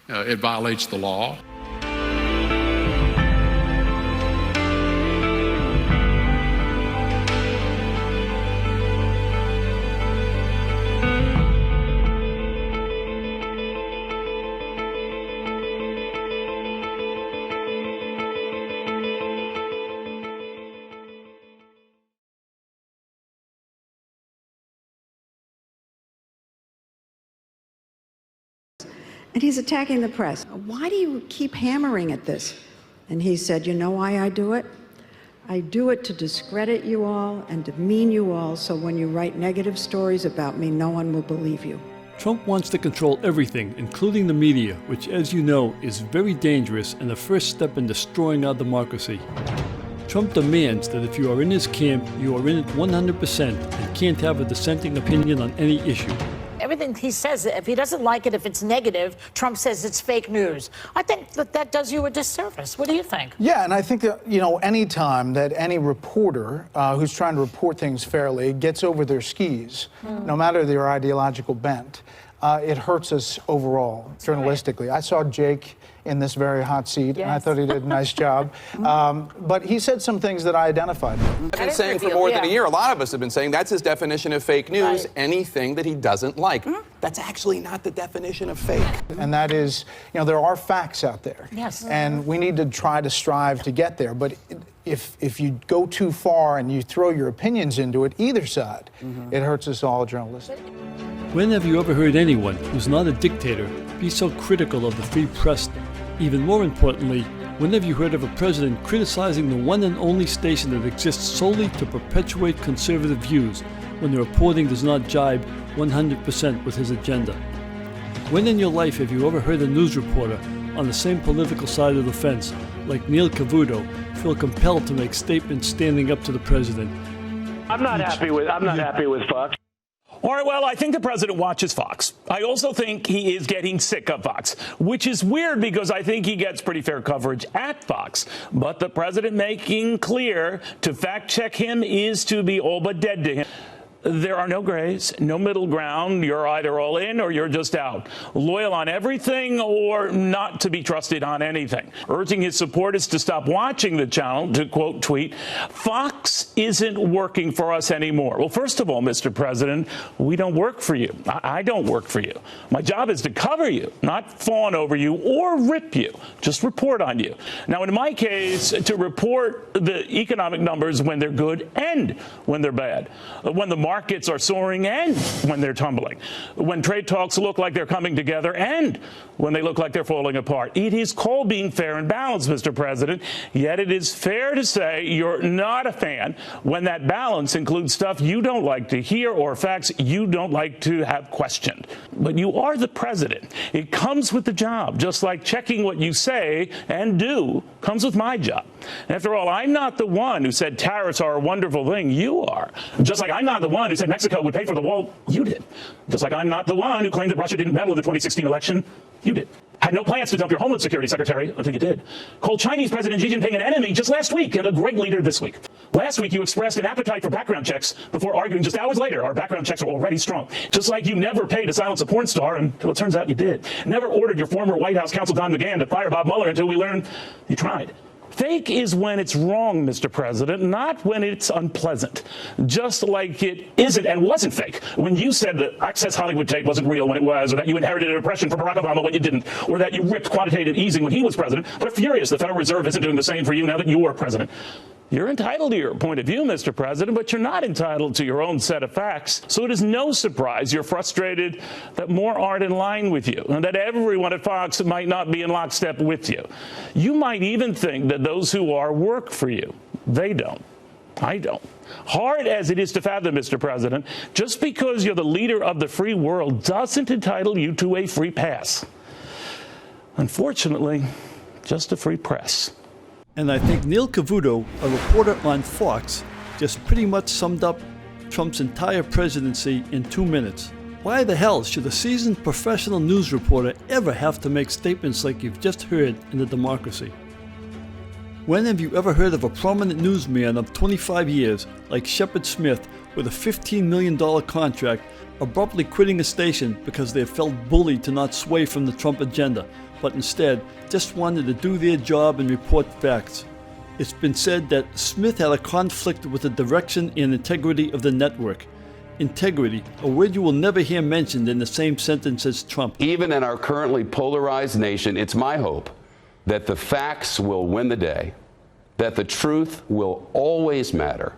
It violates the law. And he's attacking the press. Why do you keep hammering at this? And he said, you know why I do it? I do it to discredit you all and demean you all, so when you write negative stories about me, no one will believe you. Trump wants to control everything, including the media, which, as you know, is very dangerous and the first step in destroying our democracy. Trump demands that if you are in his camp, you are in it 100% and can't have a dissenting opinion on any issue. Everything he says, if he doesn't like it, if it's negative, Trump says it's fake news. I think that does you a disservice. What do you think? Yeah, and I think that, any time that any reporter who's trying to report things fairly gets over their skis, no matter their ideological bent, it hurts us overall, journalistically. I saw Jake in this very hot seat, and I thought he did a nice job. But he said some things that I identified with. I've been saying for more than a year, a lot of us have been saying that's his definition of fake news, anything that he doesn't like. That's actually not the definition of fake. And that is, there are facts out there. Yes. And we need to try to strive to get there. But if you go too far and you throw your opinions into it, either side, it hurts us all journalistically. When have you ever heard anyone who's not a dictator be so critical of the free press? Even more importantly, when have you heard of a president criticizing the one and only station that exists solely to perpetuate conservative views when the reporting does not jibe 100% with his agenda? When in your life have you ever heard a news reporter on the same political side of the fence, like Neil Cavuto, feel compelled to make statements standing up to the president? I'm not happy with Fox. All right, well, I think the president watches Fox. I also think he is getting sick of Fox, which is weird because I think he gets pretty fair coverage at Fox. But the president making clear to fact check him is to be all but dead to him. There are no grays, no middle ground. You're either all in or you're just out. Loyal on everything or not to be trusted on anything. Urging his supporters to stop watching the channel, to quote tweet, Fox isn't working for us anymore. Well, first of all, Mr. President, we don't work for you. I don't work for you. My job is to cover you, not fawn over you or rip you. Just report on you. Now, in my case, to report the economic numbers when they're good and when they're bad. When the markets are soaring and when they're tumbling. When trade talks look like they're coming together and when they look like they're falling apart. It is called being fair and balanced, Mr. President. Yet it is fair to say you're not a fan when that balance includes stuff you don't like to hear or facts you don't like to have questioned. But you are the president. It comes with the job, just like checking what you say and do comes with my job. After all, I'm not the one who said tariffs are a wonderful thing. You are. Just like I'm not the one who said Mexico would pay for the wall. You did. Just like I'm not the one who claimed that Russia didn't meddle in the 2016 election. You did. Had no plans to dump your Homeland Security Secretary until you did. Called Chinese President Xi Jinping an enemy just last week and a great leader this week. Last week you expressed an appetite for background checks before arguing just hours later our background checks are already strong. Just like you never paid to silence a porn star until it turns out you did. Never ordered your former White House counsel Don McGahn to fire Bob Mueller until we learned you tried. Fake is when it's wrong, Mr. President, not when it's unpleasant. Just like it isn't and wasn't fake when you said that Access Hollywood tape wasn't real when it was, or that you inherited an oppression from Barack Obama when you didn't, or that you ripped quantitative easing when he was president, but are furious the Federal Reserve isn't doing the same for you now that you are president. You're entitled to your point of view, Mr. President, but you're not entitled to your own set of facts. So it is no surprise you're frustrated that more aren't in line with you and that everyone at Fox might not be in lockstep with you. You might even think that those who are work for you. They don't. I don't. Hard as it is to fathom, Mr. President, just because you're the leader of the free world doesn't entitle you to a free pass. Unfortunately, just a free press. And I think Neil Cavuto, a reporter on Fox, just pretty much summed up Trump's entire presidency in 2 minutes. Why the hell should a seasoned professional news reporter ever have to make statements like you've just heard in a democracy? When have you ever heard of a prominent newsman of 25 years, like Shepard Smith, with a $15 million contract, abruptly quitting a station because they felt bullied to not sway from the Trump agenda, but instead just wanted to do their job and report facts? It's been said that Smith had a conflict with the direction and integrity of the network. Integrity, a word you will never hear mentioned in the same sentence as Trump. Even in our currently polarized nation, it's my hope that the facts will win the day, that the truth will always matter,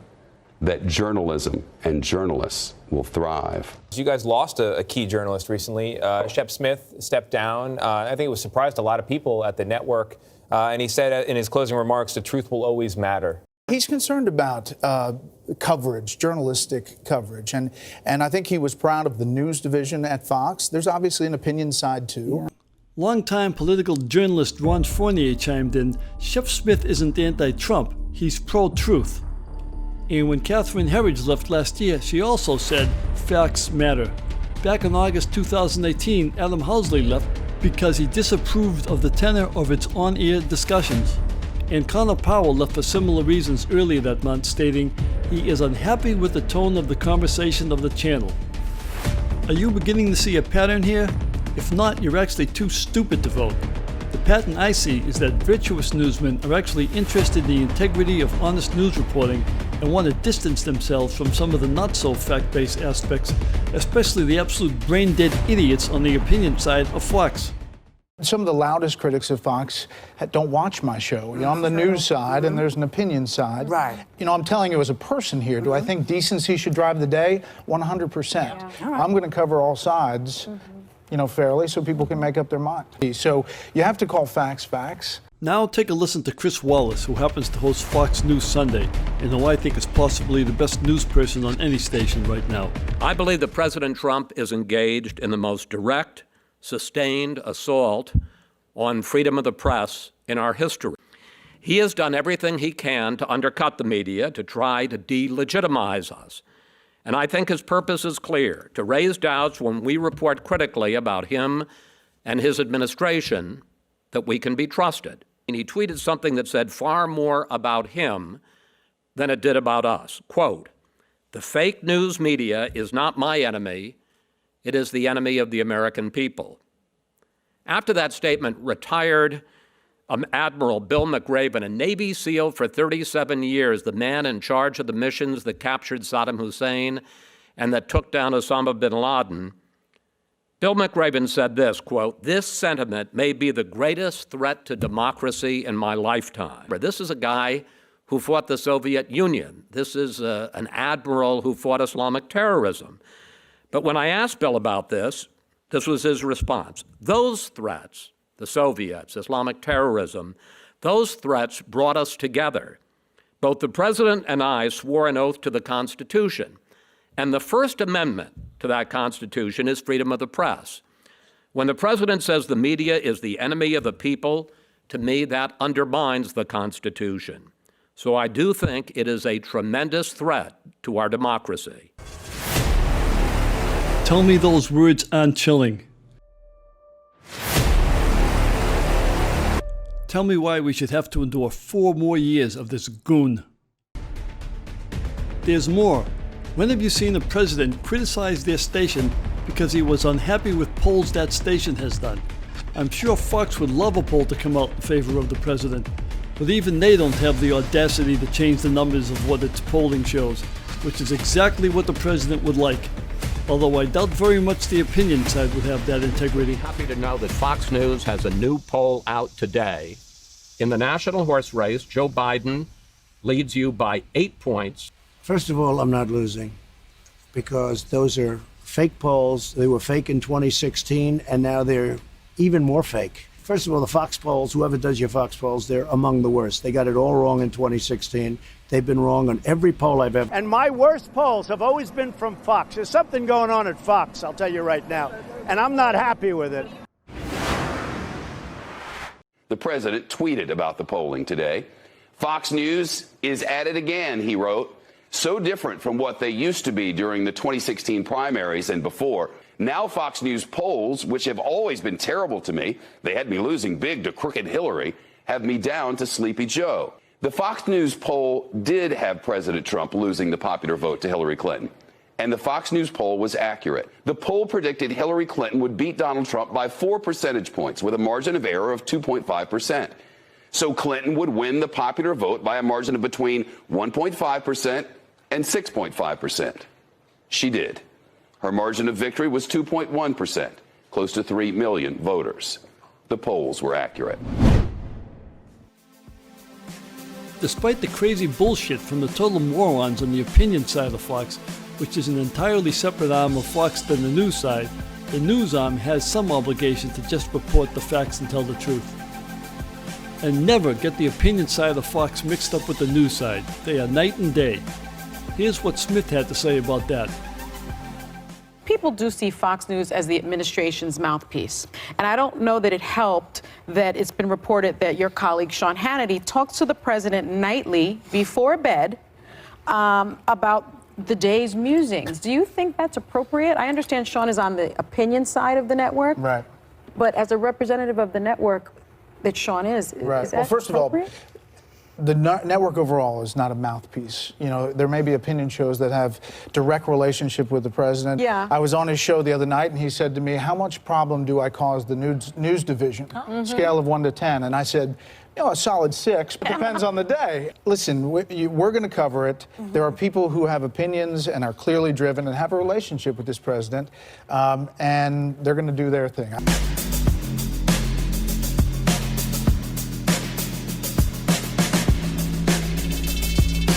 that journalism and journalists will thrive. You guys lost a key journalist recently. Shep Smith stepped down. I think it was surprised a lot of people at the network. And he said in his closing remarks, the truth will always matter. He's concerned about coverage, journalistic coverage, and I think he was proud of the news division at Fox. There's obviously an opinion side, too. Yeah. Longtime political journalist Ron Fournier chimed in, Shep Smith isn't anti-Trump, he's pro-truth. And when Catherine Herridge left last year, she also said, facts matter. Back in August 2018, Adam Housley left because he disapproved of the tenor of its on-air discussions. And Connor Powell left for similar reasons earlier that month, stating he is unhappy with the tone of the conversation of the channel. Are you beginning to see a pattern here? If not, you're actually too stupid to vote. The pattern I see is that virtuous newsmen are actually interested in the integrity of honest news reporting and want to distance themselves from some of the not-so-fact-based aspects, especially the absolute brain-dead idiots on the opinion side of Fox. Some of the loudest critics of Fox don't watch my show. You know, I'm the news side and there's an opinion side. Right. You know, I'm telling you as a person here, do I think decency should drive the day? 100%. Yeah. I'm going to cover all sides, you know, fairly so people can make up their mind. So you have to call facts facts. Now take a listen to Chris Wallace, who happens to host Fox News Sunday, and who I think is possibly the best news person on any station right now. I believe that President Trump is engaged in the most direct, sustained assault on freedom of the press in our history. He has done everything he can to undercut the media, to try to delegitimize us. And I think his purpose is clear, to raise doubts when we report critically about him and his administration that we can be trusted. And he tweeted something that said far more about him than it did about us. Quote, "The fake news media is not my enemy. It is the enemy of the American people." After that statement, retired Admiral Bill McRaven, a Navy SEAL for 37 years, the man in charge of the missions that captured Saddam Hussein and that took down Osama bin Laden, Bill McRaven said this, quote, "This sentiment may be the greatest threat to democracy in my lifetime." This is a guy who fought the Soviet Union. This is an admiral who fought Islamic terrorism. But when I asked Bill about this was his response. Those threats, the Soviets, Islamic terrorism, those threats brought us together. Both the president and I swore an oath to the Constitution. And the First Amendment to that Constitution is freedom of the press. When the president says the media is the enemy of the people, to me that undermines the Constitution. So I do think it is a tremendous threat to our democracy. Tell me those words aren't chilling. Tell me why we should have to endure 4 more years of this goon. There's more. When have you seen a president criticize their station because he was unhappy with polls that station has done? I'm sure Fox would love a poll to come out in favor of the president, but even they don't have the audacity to change the numbers of what its polling shows, which is exactly what the president would like. Although I doubt very much the opinion side would have that integrity. Happy to know that Fox News has a new poll out today. In the national horse race, Joe Biden leads you by 8 points. First of all, I'm not losing because those are fake polls. They were fake in 2016, and now they're even more fake. First of all, the Fox polls, whoever does your Fox polls, they're among the worst. They got it all wrong in 2016. They've been wrong on every poll I've ever. And my worst polls have always been from Fox. There's something going on at Fox, I'll tell you right now, and I'm not happy with it. The president tweeted about the polling today. Fox News is at it again, he wrote. So different from what they used to be during the 2016 primaries and before. Now Fox News polls, which have always been terrible to me, they had me losing big to crooked Hillary, have me down to Sleepy Joe. The Fox News poll did have President Trump losing the popular vote to Hillary Clinton. And the Fox News poll was accurate. The poll predicted Hillary Clinton would beat Donald Trump by 4 percentage points with a margin of error of 2.5%. So Clinton would win the popular vote by a margin of between 1.5% and 6.5%. She did. Her margin of victory was 2.1%, close to 3 million voters. The polls were accurate. Despite the crazy bullshit from the total morons on the opinion side of Fox, which is an entirely separate arm of Fox than the news side, the news arm has some obligation to just report the facts and tell the truth. And never get the opinion side of Fox mixed up with the news side. They are night and day. Here's what Smith had to say about that. People do see Fox News as the administration's mouthpiece. And I don't know that it helped that it's been reported that your colleague Sean Hannity talks to the president nightly before bed about the day's musings. Do you think that's appropriate? I understand Sean is on the opinion side of the network. Right. But as a representative of the network that Sean is that well, first appropriate? of all, the network overall is not a mouthpiece. You know, there may be opinion shows that have direct relationship with the president. Yeah. I was on his show the other night, and he said to me, how much problem do I cause the news division? Scale of 1 to 10. And I said, you know, a solid 6, but depends on the day. Listen, we're going to cover it. There are people who have opinions and are clearly driven and have a relationship with this president, and they're going to do their thing.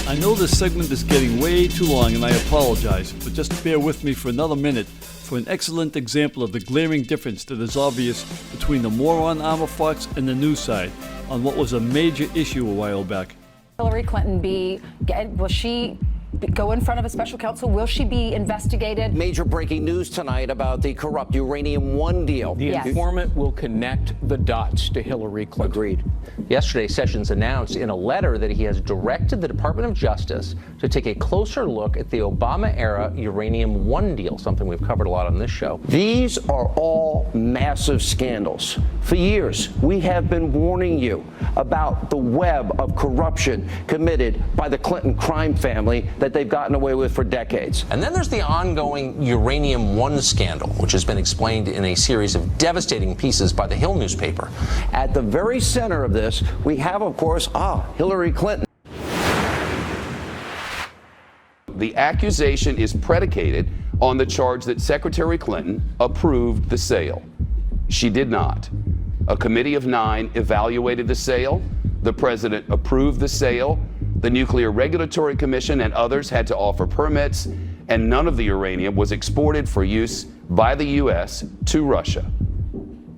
I know this segment is getting way too long, and I apologize, but just bear with me for another minute for an excellent example of the glaring difference that is obvious between the moron arm of Fox and the news side on what was a major issue a while back. Hillary Clinton will she go in front of a special counsel? Will she be investigated? Major breaking news tonight about the corrupt Uranium One deal. The informant will connect the dots to Hillary Clinton. Agreed. Yesterday, Sessions announced in a letter that he has directed the Department of Justice to take a closer look at the Obama-era Uranium One deal, something we've covered a lot on this show. These are all massive scandals. For years, we have been warning you about the web of corruption committed by the Clinton crime family that they've gotten away with for decades. And then there's the ongoing Uranium One scandal, which has been explained in a series of devastating pieces by the Hill newspaper. At the very center of this, we have, of course, Hillary Clinton. The accusation is predicated on the charge that Secretary Clinton approved the sale. She did not. A committee of 9 evaluated the sale. The president approved the sale. The Nuclear Regulatory Commission and others had to offer permits, and none of the uranium was exported for use by the U.S. to Russia.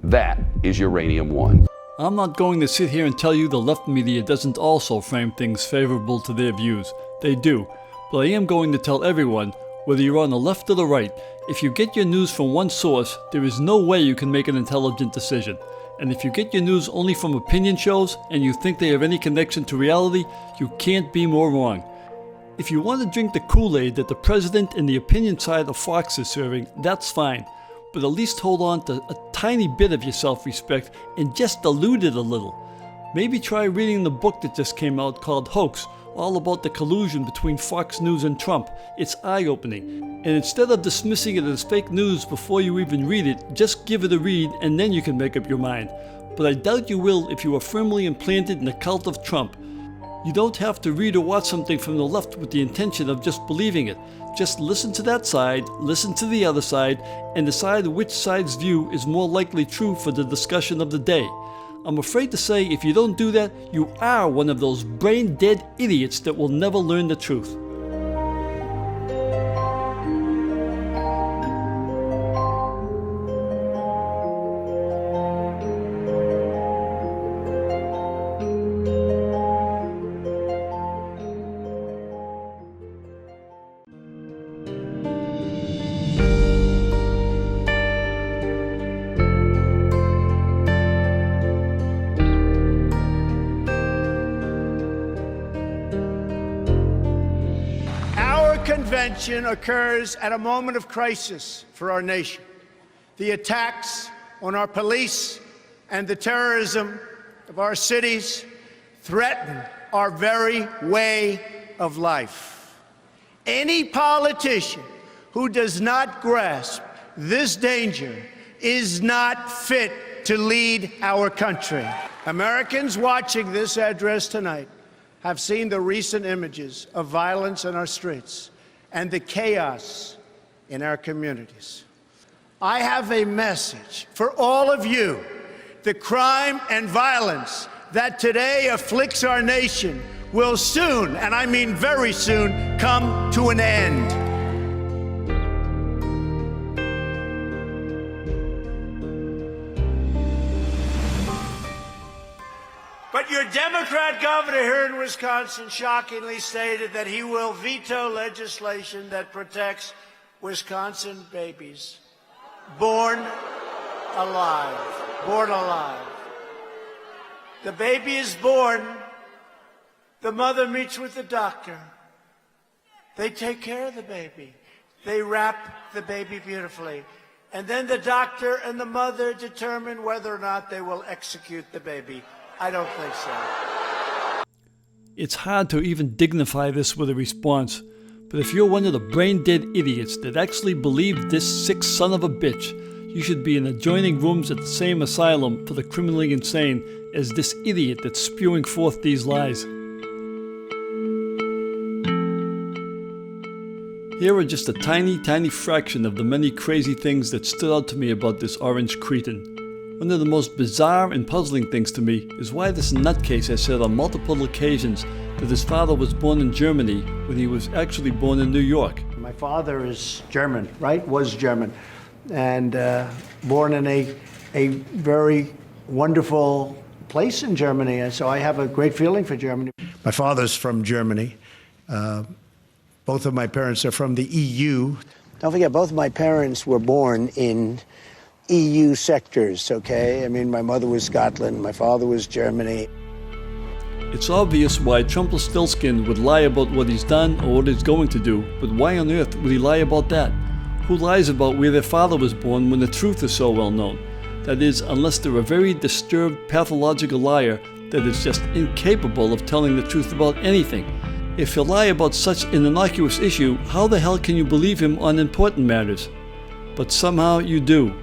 That is Uranium One. I'm not going to sit here and tell you the left media doesn't also frame things favorable to their views. They do. But I am going to tell everyone, whether you're on the left or the right, if you get your news from one source, there is no way you can make an intelligent decision. And if you get your news only from opinion shows and you think they have any connection to reality, you can't be more wrong. If you want to drink the Kool-Aid that the president and the opinion side of Fox is serving, that's fine. But at least hold on to a tiny bit of your self-respect and just dilute it a little. Maybe try reading the book that just came out called Hoax, all about the collusion between Fox News and Trump. It's eye-opening. And instead of dismissing it as fake news before you even read it, just give it a read and then you can make up your mind. But I doubt you will if you are firmly implanted in the cult of Trump. You don't have to read or watch something from the left with the intention of just believing it. Just listen to that side, listen to the other side, and decide which side's view is more likely true for the discussion of the day. I'm afraid to say if you don't do that, you are one of those brain-dead idiots that will never learn the truth. intervention occurs at a moment of crisis for our nation. The attacks on our police and the terrorism of our cities threaten our very way of life. Any politician who does not grasp this danger is not fit to lead our country. Americans watching this address tonight have seen the recent images of violence in our streets and the chaos in our communities. I have a message for all of you. The crime and violence that today afflicts our nation will soon, and I mean very soon, come to an end. But your Democrat governor here in Wisconsin shockingly stated that he will veto legislation that protects Wisconsin babies born alive. Born alive. The baby is born. The mother meets with the doctor. They take care of the baby. They wrap the baby beautifully. And then the doctor and the mother determine whether or not they will execute the baby. I don't think so. It's hard to even dignify this with a response, but if you're one of the brain-dead idiots that actually believe this sick son of a bitch, you should be in adjoining rooms at the same asylum for the criminally insane as this idiot that's spewing forth these lies. Here are just a tiny, tiny fraction of the many crazy things that stood out to me about this orange cretin. One of the most bizarre and puzzling things to me is why this nutcase has said on multiple occasions that his father was born in Germany when he was actually born in New York. My father is German, right? Was German. And born in a very wonderful place in Germany. And so I have a great feeling for Germany. My father's from Germany. Both of my parents are from the EU. Don't forget, both of my parents were born in EU sectors, okay? I mean, my mother was Scotland, my father was Germany. It's obvious why Trumpelstiltskin would lie about what he's done or what he's going to do, but why on earth would he lie about that? Who lies about where their father was born when the truth is so well known? That is, unless they're a very disturbed pathological liar that is just incapable of telling the truth about anything. If he'll lie about such an innocuous issue, how the hell can you believe him on important matters? But somehow you do.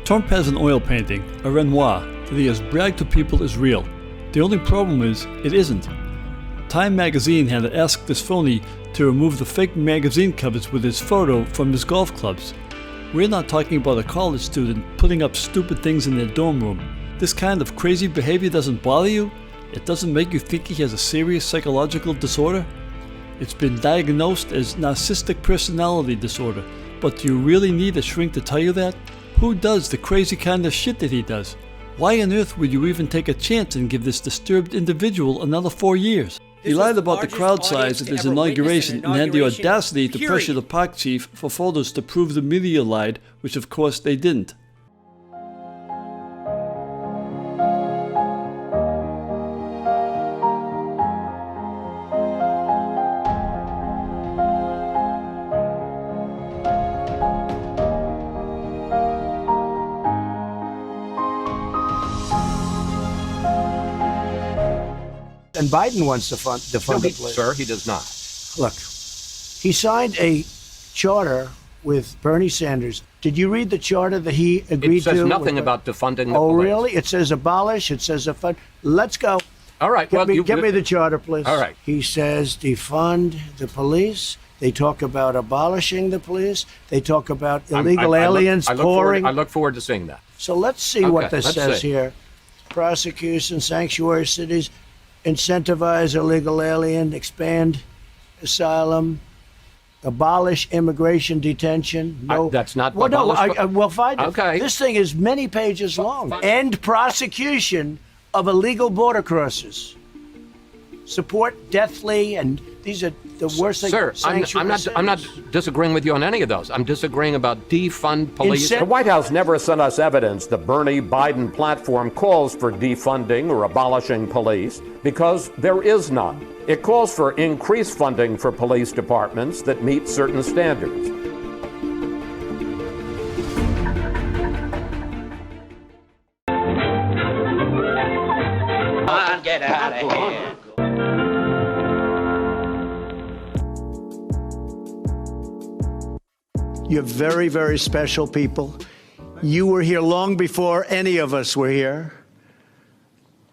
Trump has an oil painting, a Renoir, that he has bragged to people is real. The only problem is, it isn't. Time magazine had to ask this phony to remove the fake magazine covers with his photo from his golf clubs. We're not talking about a college student putting up stupid things in their dorm room. This kind of crazy behavior doesn't bother you? It doesn't make you think he has a serious psychological disorder? It's been diagnosed as narcissistic personality disorder, but do you really need a shrink to tell you that? Who does the crazy kind of shit that he does? Why on earth would you even take a chance and give this disturbed individual another 4 years? He lied about the crowd size at his inauguration and had the audacity to pressure the park chief for photos to prove the media lied, which of course they didn't. And Biden wants to defund the police. Sir, he does not. Look, he signed a charter with Bernie Sanders. Did you read the charter that he agreed to? It says nothing about defunding the police. Oh, really? It says abolish. It says defund. Let's go. All right. Get me the charter, please. All right. He says defund the police. They talk about abolishing the police. They talk about illegal aliens pouring. I look forward to seeing that. So let's see what this says here. Prosecution, sanctuary cities, incentivize illegal alien, expand asylum, abolish immigration detention. No, that's not. Well, no, we'll find it. Okay. This thing is many pages long. End prosecution of illegal border crossers. Support deathly and These are the worst things. Sir, I'm not disagreeing with you on any of those. I'm disagreeing about defund police. The White House never sent us evidence the Bernie Biden platform calls for defunding or abolishing police because there is none. It calls for increased funding for police departments that meet certain standards. Get out of here. You're very, very special people. You were here long before any of us were here.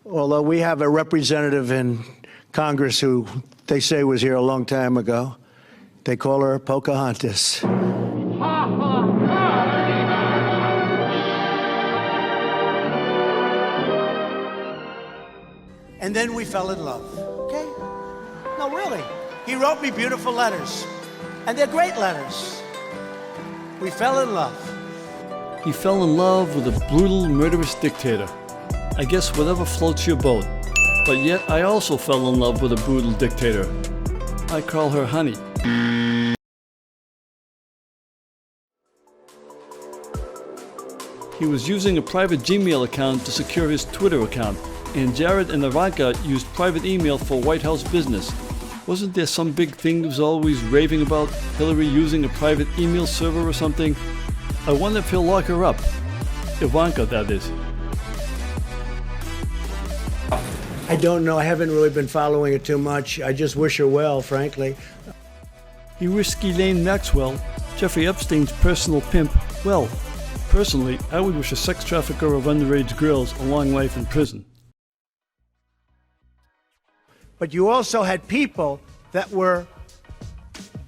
Although we have a representative in Congress who they say was here a long time ago. They call her Pocahontas. And then we fell in love, okay? No, really. He wrote me beautiful letters, and they're great letters. We fell in love. He fell in love with a brutal, murderous dictator. I guess whatever floats your boat. But yet I also fell in love with a brutal dictator. I call her Honey. He was using a private Gmail account to secure his Twitter account, and Jared and Ivanka used private email for White House business. Wasn't there some big thing that was always raving about Hillary using a private email server or something? I wonder if he'll lock her up. Ivanka, that is. I don't know. I haven't really been following it too much. I just wish her well, frankly. He wished Ghislaine Maxwell, Jeffrey Epstein's personal pimp, well. Personally, I would wish a sex trafficker of underage girls a long life in prison. But you also had people that were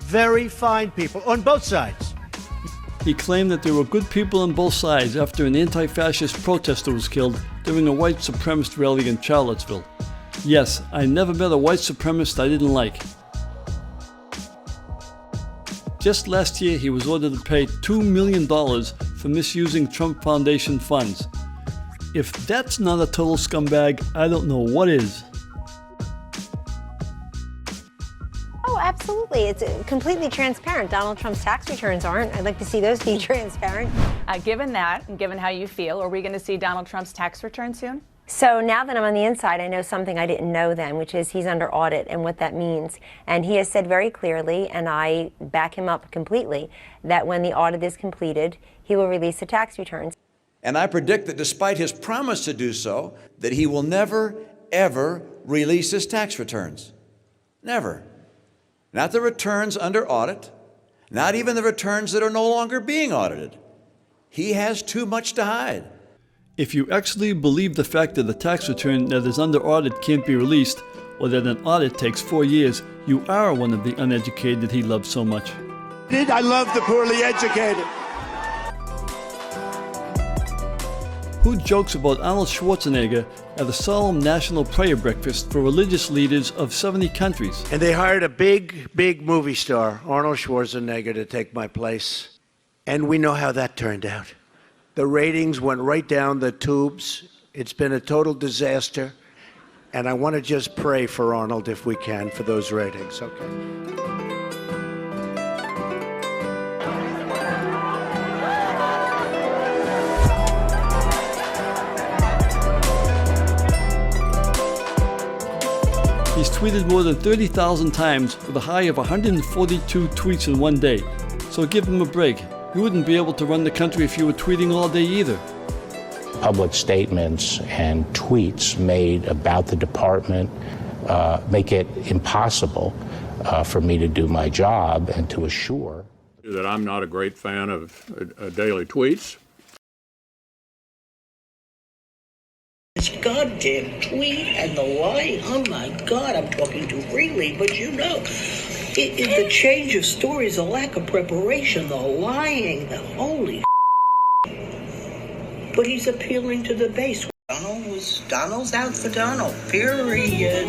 very fine people on both sides. He claimed that there were good people on both sides after an anti-fascist protester was killed during a white supremacist rally in Charlottesville. Yes, I never met a white supremacist I didn't like. Just last year, he was ordered to pay $2 million for misusing Trump Foundation funds. If that's not a total scumbag, I don't know what is. Oh, absolutely. It's completely transparent. Donald Trump's tax returns aren't. I'd like to see those be transparent. Given that, and given how you feel, are we going to see Donald Trump's tax return soon? So now that I'm on the inside, I know something I didn't know then, which is he's under audit and what that means. And he has said very clearly, and I back him up completely, that when the audit is completed, he will release the tax returns. And I predict that despite his promise to do so, that he will never, ever release his tax returns. Never. Not the returns under audit, not even the returns that are no longer being audited. He has too much to hide. If you actually believe the fact that a tax return that is under audit can't be released, or that an audit takes 4 years, you are one of the uneducated he loves so much. I love the poorly educated. Who jokes about Arnold Schwarzenegger at a solemn national prayer breakfast for religious leaders of 70 countries? And they hired a big, big movie star, Arnold Schwarzenegger, to take my place. And we know how that turned out. The ratings went right down the tubes. It's been a total disaster. And I want to just pray for Arnold, if we can, for those ratings, okay? He's tweeted more than 30,000 times with a high of 142 tweets in one day. So give him a break. You wouldn't be able to run the country if you were tweeting all day either. Public statements and tweets made about the department make it impossible for me to do my job and to assure that I'm not a great fan of daily tweets. This goddamn tweet and the lie, oh my God, I'm talking too freely, but you know, the change of stories, the lack of preparation, the lying, the holy but he's appealing to the base. Donald's out for Donald, period.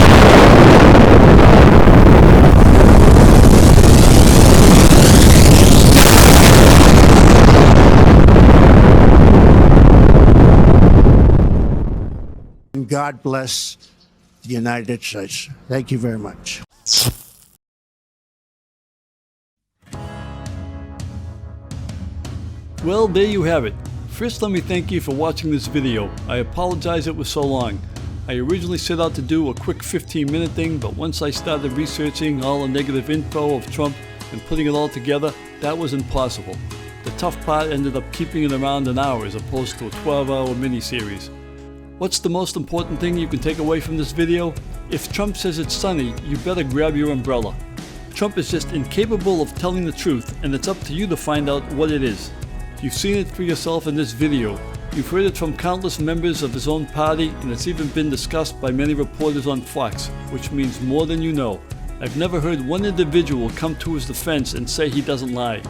God bless the United States. Thank you very much. Well, there you have it. First, let me thank you for watching this video. I apologize it was so long. I originally set out to do a quick 15-minute thing, but once I started researching all the negative info of Trump and putting it all together, that was impossible. The tough part ended up keeping it around an hour as opposed to a 12-hour miniseries. What's the most important thing you can take away from this video? If Trump says it's sunny, you better grab your umbrella. Trump is just incapable of telling the truth, and it's up to you to find out what it is. You've seen it for yourself in this video. You've heard it from countless members of his own party, and it's even been discussed by many reporters on Fox, which means more than you know. I've never heard one individual come to his defense and say he doesn't lie.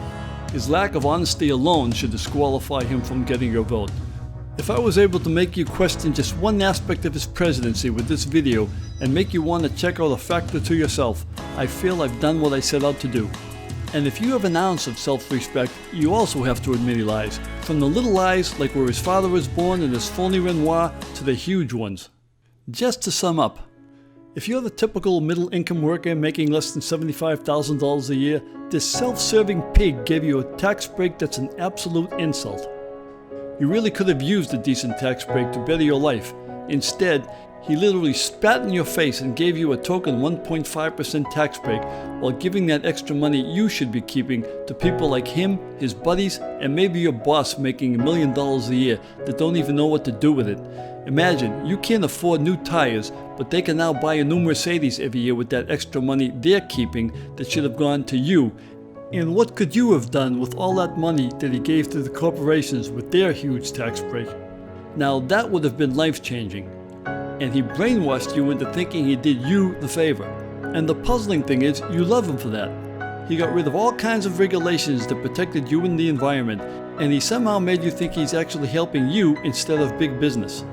His lack of honesty alone should disqualify him from getting your vote. If I was able to make you question just one aspect of his presidency with this video and make you want to check out a fact or two yourself, I feel I've done what I set out to do. And if you have an ounce of self-respect, you also have to admit he lies. From the little lies, like where his father was born and his phony Renoir, to the huge ones. Just to sum up, if you're the typical middle-income worker making less than $75,000 a year, this self-serving pig gave you a tax break that's an absolute insult. You really could have used a decent tax break to better your life. Instead, he literally spat in your face and gave you a token 1.5% tax break while giving that extra money you should be keeping to people like him, his buddies, and maybe your boss making $1 million a year that don't even know what to do with it. Imagine, you can't afford new tires, but they can now buy a new Mercedes every year with that extra money they're keeping that should have gone to you. And what could you have done with all that money that he gave to the corporations with their huge tax break? Now that would have been life-changing. And he brainwashed you into thinking he did you the favor. And the puzzling thing is, you love him for that. He got rid of all kinds of regulations that protected you and the environment, and he somehow made you think he's actually helping you instead of big business.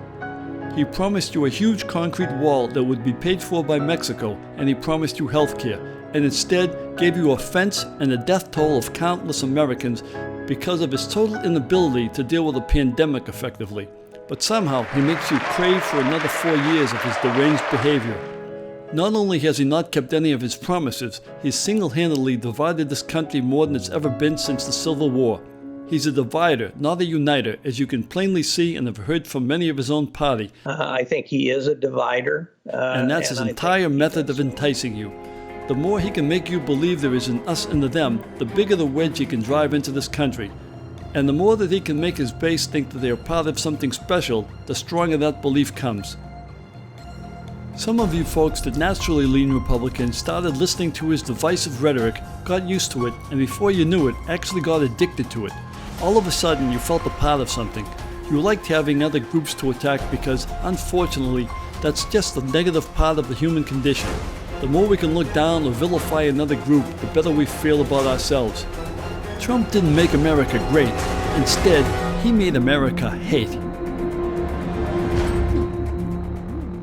He promised you a huge concrete wall that would be paid for by Mexico, and he promised you health care, and instead gave you a fence and a death toll of countless Americans because of his total inability to deal with a pandemic effectively. But somehow he makes you crave for another 4 years of his deranged behavior. Not only has he not kept any of his promises, he's single-handedly divided this country more than it's ever been since the Civil War. He's a divider, not a uniter, as you can plainly see and have heard from many of his own party. I think he is a divider. And that's his entire method of enticing you. The more he can make you believe there is an us and a them, the bigger the wedge he can drive into this country. And the more that he can make his base think that they are part of something special, the stronger that belief comes. Some of you folks that naturally lean Republican started listening to his divisive rhetoric, got used to it, and before you knew it, actually got addicted to it. All of a sudden, you felt a part of something. You liked having other groups to attack because, unfortunately, that's just the negative part of the human condition. The more we can look down or vilify another group, the better we feel about ourselves. Trump didn't make America great. Instead, he made America hate.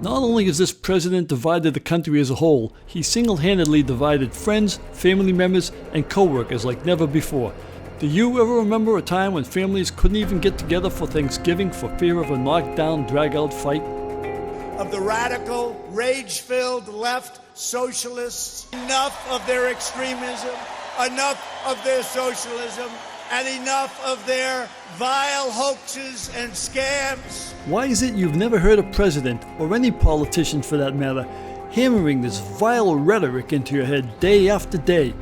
Not only has this president divided the country as a whole, he single-handedly divided friends, family members, and co-workers like never before. Do you ever remember a time when families couldn't even get together for Thanksgiving for fear of a knockdown, drag-out fight? Of the radical, rage-filled left socialists, enough of their extremism, enough of their socialism, and enough of their vile hoaxes and scams. Why is it you've never heard a president, or any politician for that matter, hammering this vile rhetoric into your head day after day?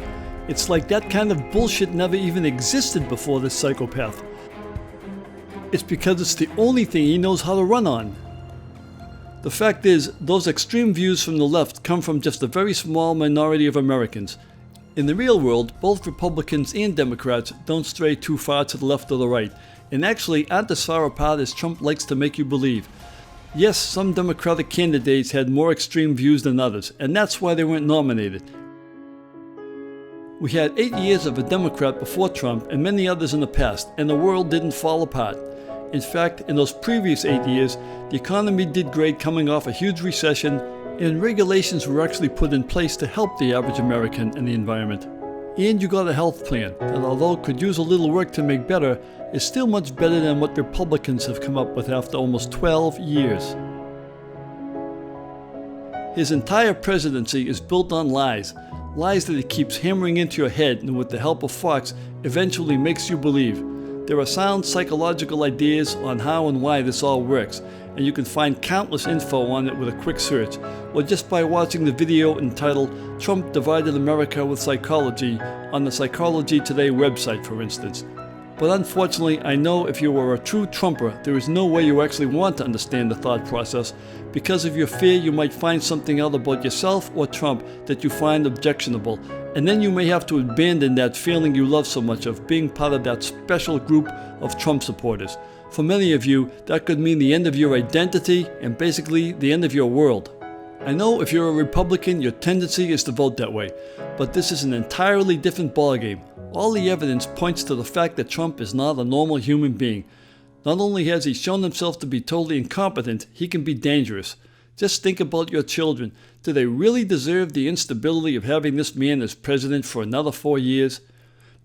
It's like that kind of bullshit never even existed before this psychopath. It's because it's the only thing he knows how to run on. The fact is, those extreme views from the left come from just a very small minority of Americans. In the real world, both Republicans and Democrats don't stray too far to the left or the right, and actually aren't as far apart as Trump likes to make you believe. Yes, some Democratic candidates had more extreme views than others, and that's why they weren't nominated. We had 8 years of a Democrat before Trump and many others in the past, and the world didn't fall apart. In fact, in those previous 8 years, the economy did great coming off a huge recession, and regulations were actually put in place to help the average American and the environment. And you got a health plan that, although could use a little work to make better, is still much better than what Republicans have come up with after almost 12 years. His entire presidency is built on lies. Lies that he keeps hammering into your head and with the help of Fox eventually makes you believe. There are sound psychological ideas on how and why this all works, and you can find countless info on it with a quick search, or just by watching the video entitled Trump Divided America with Psychology on the Psychology Today website, for instance. But unfortunately, I know if you are a true Trumper, there is no way you actually want to understand the thought process because of your fear you might find something out about yourself or Trump that you find objectionable, and then you may have to abandon that feeling you love so much of being part of that special group of Trump supporters. For many of you, that could mean the end of your identity and basically the end of your world. I know if you're a Republican, your tendency is to vote that way, but this is an entirely different ballgame. All the evidence points to the fact that Trump is not a normal human being. Not only has he shown himself to be totally incompetent, he can be dangerous. Just think about your children. Do they really deserve the instability of having this man as president for another 4 years?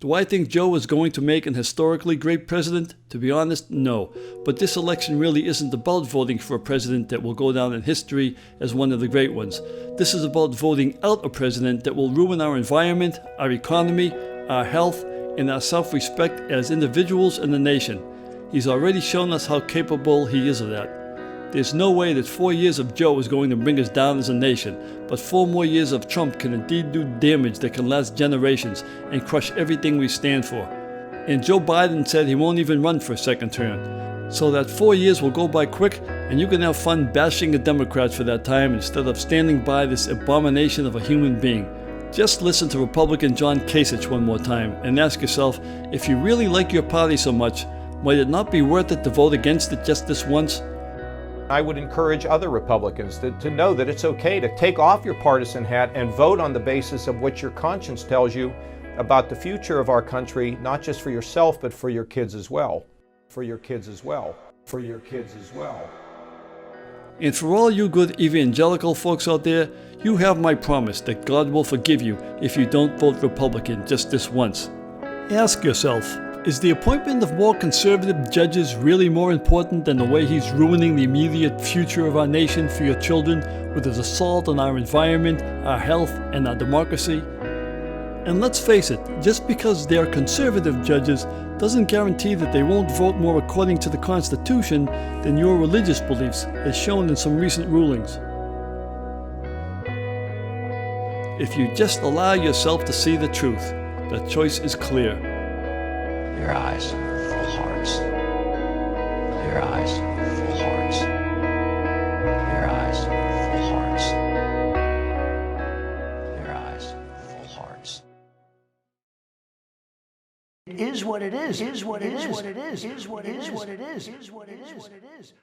Do I think Joe is going to make an historically great president? To be honest, no. But this election really isn't about voting for a president that will go down in history as one of the great ones. This is about voting out a president that will ruin our environment, our economy, our health, and our self-respect as individuals and a nation. He's already shown us how capable he is of that. There's no way that 4 years of Joe is going to bring us down as a nation, but 4 more years of Trump can indeed do damage that can last generations and crush everything we stand for. And Joe Biden said he won't even run for a second term. So that 4 years will go by quick, and you can have fun bashing the Democrats for that time instead of standing by this abomination of a human being. Just listen to Republican John Kasich one more time and ask yourself, if you really like your party so much, might it not be worth it to vote against it just this once? I would encourage other Republicans to know that it's okay to take off your partisan hat and vote on the basis of what your conscience tells you about the future of our country, not just for yourself, but for your kids as well. For your kids as well. For your kids as well. And for all you good evangelical folks out there, you have my promise that God will forgive you if you don't vote Republican just this once. Ask yourself, is the appointment of more conservative judges really more important than the way he's ruining the immediate future of our nation for your children with his assault on our environment, our health, and our democracy? And let's face it, just because they're conservative judges doesn't guarantee that they won't vote more according to the Constitution than your religious beliefs, as shown in some recent rulings. If you just allow yourself to see the truth, the choice is clear. Your eyes, full hearts. Your eyes, full hearts. Your eyes, full hearts. Your eyes, full hearts. It is what it is. Is what it is. Is what it is. Is what it is. Is what it is. Is what it is.